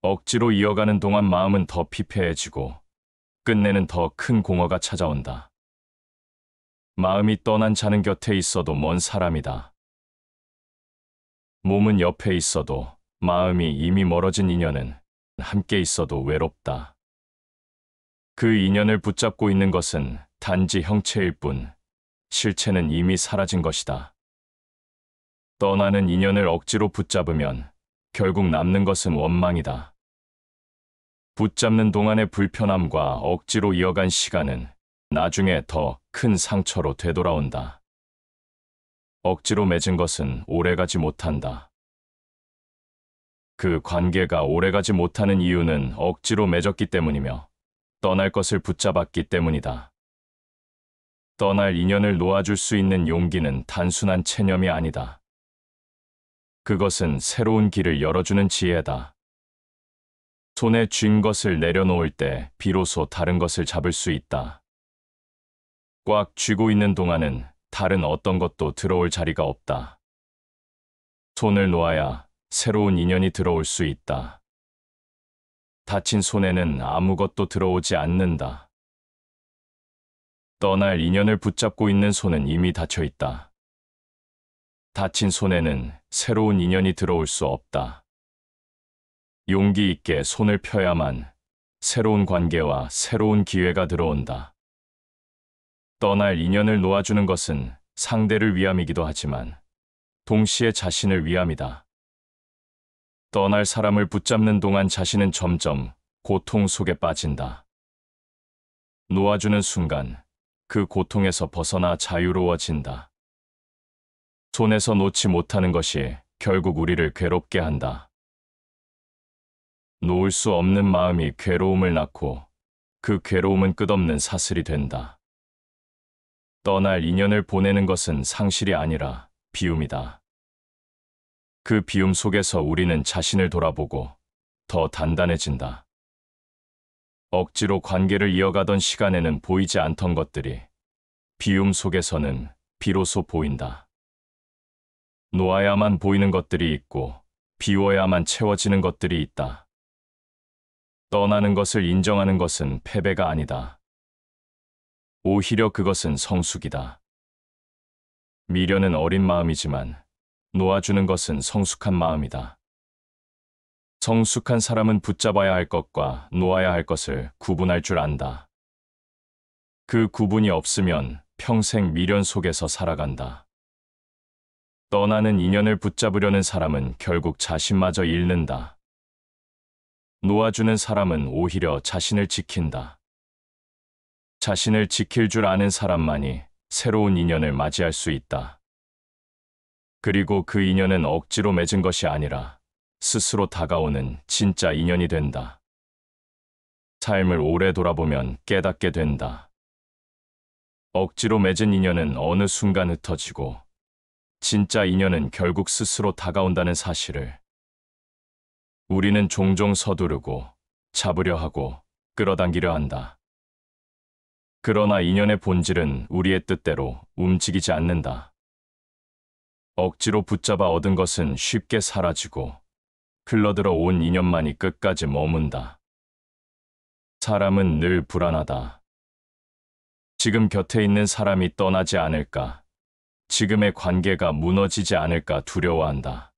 억지로 이어가는 동안 마음은 더 피폐해지고 끝내는 더 큰 공허가 찾아온다. 마음이 떠난 자는 곁에 있어도 먼 사람이다. 몸은 옆에 있어도 마음이 이미 멀어진 인연은 함께 있어도 외롭다. 그 인연을 붙잡고 있는 것은 단지 형체일 뿐 실체는 이미 사라진 것이다. 떠나는 인연을 억지로 붙잡으면 결국 남는 것은 원망이다. 붙잡는 동안의 불편함과 억지로 이어간 시간은 나중에 더 큰 상처로 되돌아온다. 억지로 맺은 것은 오래가지 못한다. 그 관계가 오래가지 못하는 이유는 억지로 맺었기 때문이며 떠날 것을 붙잡았기 때문이다. 떠날 인연을 놓아줄 수 있는 용기는 단순한 체념이 아니다. 그것은 새로운 길을 열어주는 지혜다. 손에 쥔 것을 내려놓을 때 비로소 다른 것을 잡을 수 있다. 꽉 쥐고 있는 동안은 다른 어떤 것도 들어올 자리가 없다. 손을 놓아야 새로운 인연이 들어올 수 있다. 다친 손에는 아무것도 들어오지 않는다. 떠날 인연을 붙잡고 있는 손은 이미 닫혀 있다. 다친 손에는 새로운 인연이 들어올 수 없다. 용기 있게 손을 펴야만 새로운 관계와 새로운 기회가 들어온다. 떠날 인연을 놓아주는 것은 상대를 위함이기도 하지만 동시에 자신을 위함이다. 떠날 사람을 붙잡는 동안 자신은 점점 고통 속에 빠진다. 놓아주는 순간 그 고통에서 벗어나 자유로워진다. 손에서 놓지 못하는 것이 결국 우리를 괴롭게 한다. 놓을 수 없는 마음이 괴로움을 낳고 그 괴로움은 끝없는 사슬이 된다. 떠날 인연을 보내는 것은 상실이 아니라 비움이다. 그 비움 속에서 우리는 자신을 돌아보고 더 단단해진다. 억지로 관계를 이어가던 시간에는 보이지 않던 것들이 비움 속에서는 비로소 보인다. 놓아야만 보이는 것들이 있고 비워야만 채워지는 것들이 있다. 떠나는 것을 인정하는 것은 패배가 아니다. 오히려 그것은 성숙이다. 미련은 어린 마음이지만 놓아주는 것은 성숙한 마음이다. 성숙한 사람은 붙잡아야 할 것과 놓아야 할 것을 구분할 줄 안다. 그 구분이 없으면 평생 미련 속에서 살아간다. 떠나는 인연을 붙잡으려는 사람은 결국 자신마저 잃는다. 놓아주는 사람은 오히려 자신을 지킨다. 자신을 지킬 줄 아는 사람만이 새로운 인연을 맞이할 수 있다. 그리고 그 인연은 억지로 맺은 것이 아니라 스스로 다가오는 진짜 인연이 된다. 삶을 오래 돌아보면 깨닫게 된다. 억지로 맺은 인연은 어느 순간 흩어지고 진짜 인연은 결국 스스로 다가온다는 사실을 우리는 종종 서두르고 잡으려 하고 끌어당기려 한다. 그러나 인연의 본질은 우리의 뜻대로 움직이지 않는다. 억지로 붙잡아 얻은 것은 쉽게 사라지고 흘러들어 온 인연만이 끝까지 머문다. 사람은 늘 불안하다. 지금 곁에 있는 사람이 떠나지 않을까? 지금의 관계가 무너지지 않을까 두려워한다.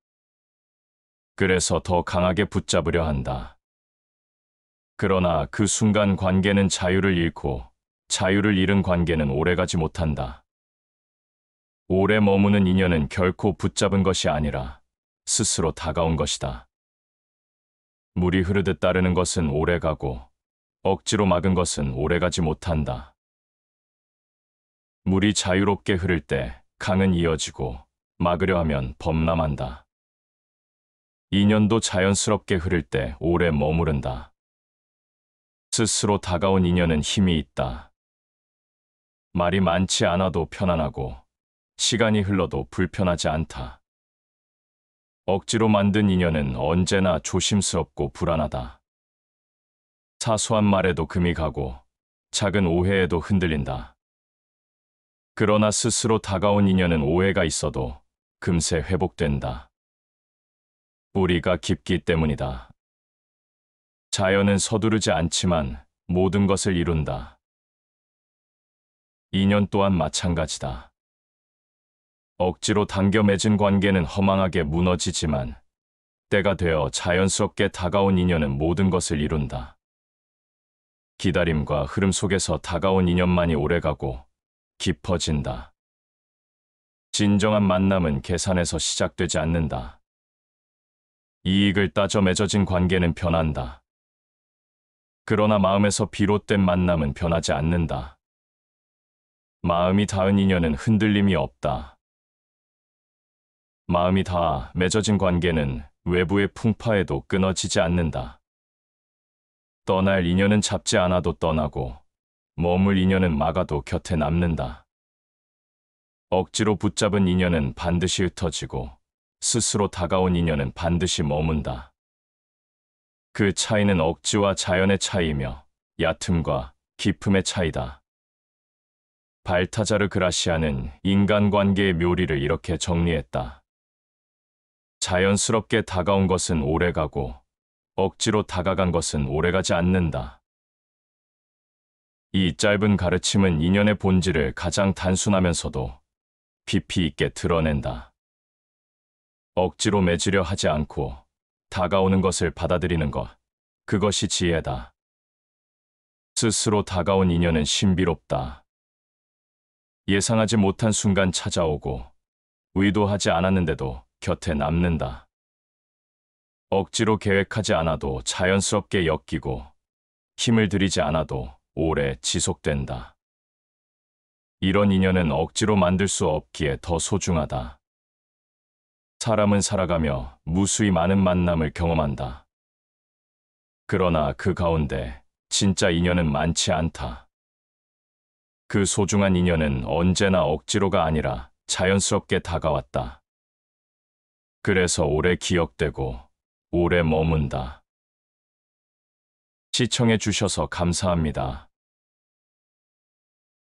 그래서 더 강하게 붙잡으려 한다. 그러나 그 순간 관계는 자유를 잃고 자유를 잃은 관계는 오래가지 못한다. 오래 머무는 인연은 결코 붙잡은 것이 아니라 스스로 다가온 것이다. 물이 흐르듯 따르는 것은 오래가고 억지로 막은 것은 오래가지 못한다. 물이 자유롭게 흐를 때 강은 이어지고 막으려 하면 범람한다. 인연도 자연스럽게 흐를 때 오래 머무른다. 스스로 다가온 인연은 힘이 있다. 말이 많지 않아도 편안하고 시간이 흘러도 불편하지 않다. 억지로 만든 인연은 언제나 조심스럽고 불안하다. 사소한 말에도 금이 가고 작은 오해에도 흔들린다. 그러나 스스로 다가온 인연은 오해가 있어도 금세 회복된다. 뿌리가 깊기 때문이다. 자연은 서두르지 않지만 모든 것을 이룬다. 인연 또한 마찬가지다. 억지로 당겨 맺은 관계는 허망하게 무너지지만 때가 되어 자연스럽게 다가온 인연은 모든 것을 이룬다. 기다림과 흐름 속에서 다가온 인연만이 오래가고 깊어진다. 진정한 만남은 계산에서 시작되지 않는다. 이익을 따져 맺어진 관계는 변한다. 그러나 마음에서 비롯된 만남은 변하지 않는다. 마음이 닿은 인연은 흔들림이 없다. 마음이 닿아 맺어진 관계는 외부의 풍파에도 끊어지지 않는다. 떠날 인연은 잡지 않아도 떠나고 머물 인연은 막아도 곁에 남는다. 억지로 붙잡은 인연은 반드시 흩어지고 스스로 다가온 인연은 반드시 머문다. 그 차이는 억지와 자연의 차이이며 얕음과 깊음의 차이다. 발타자르 그라시아는 인간관계의 묘리를 이렇게 정리했다. 자연스럽게 다가온 것은 오래가고 억지로 다가간 것은 오래가지 않는다. 이 짧은 가르침은 인연의 본질을 가장 단순하면서도 깊이 있게 드러낸다. 억지로 맺으려 하지 않고 다가오는 것을 받아들이는 것, 그것이 지혜다. 스스로 다가온 인연은 신비롭다. 예상하지 못한 순간 찾아오고 의도하지 않았는데도 곁에 남는다. 억지로 계획하지 않아도 자연스럽게 엮이고 힘을 들이지 않아도 오래 지속된다. 이런 인연은 억지로 만들 수 없기에 더 소중하다. 사람은 살아가며 무수히 많은 만남을 경험한다. 그러나 그 가운데 진짜 인연은 많지 않다. 그 소중한 인연은 언제나 억지로가 아니라 자연스럽게 다가왔다. 그래서 오래 기억되고 오래 머문다. 시청해 주셔서 감사합니다.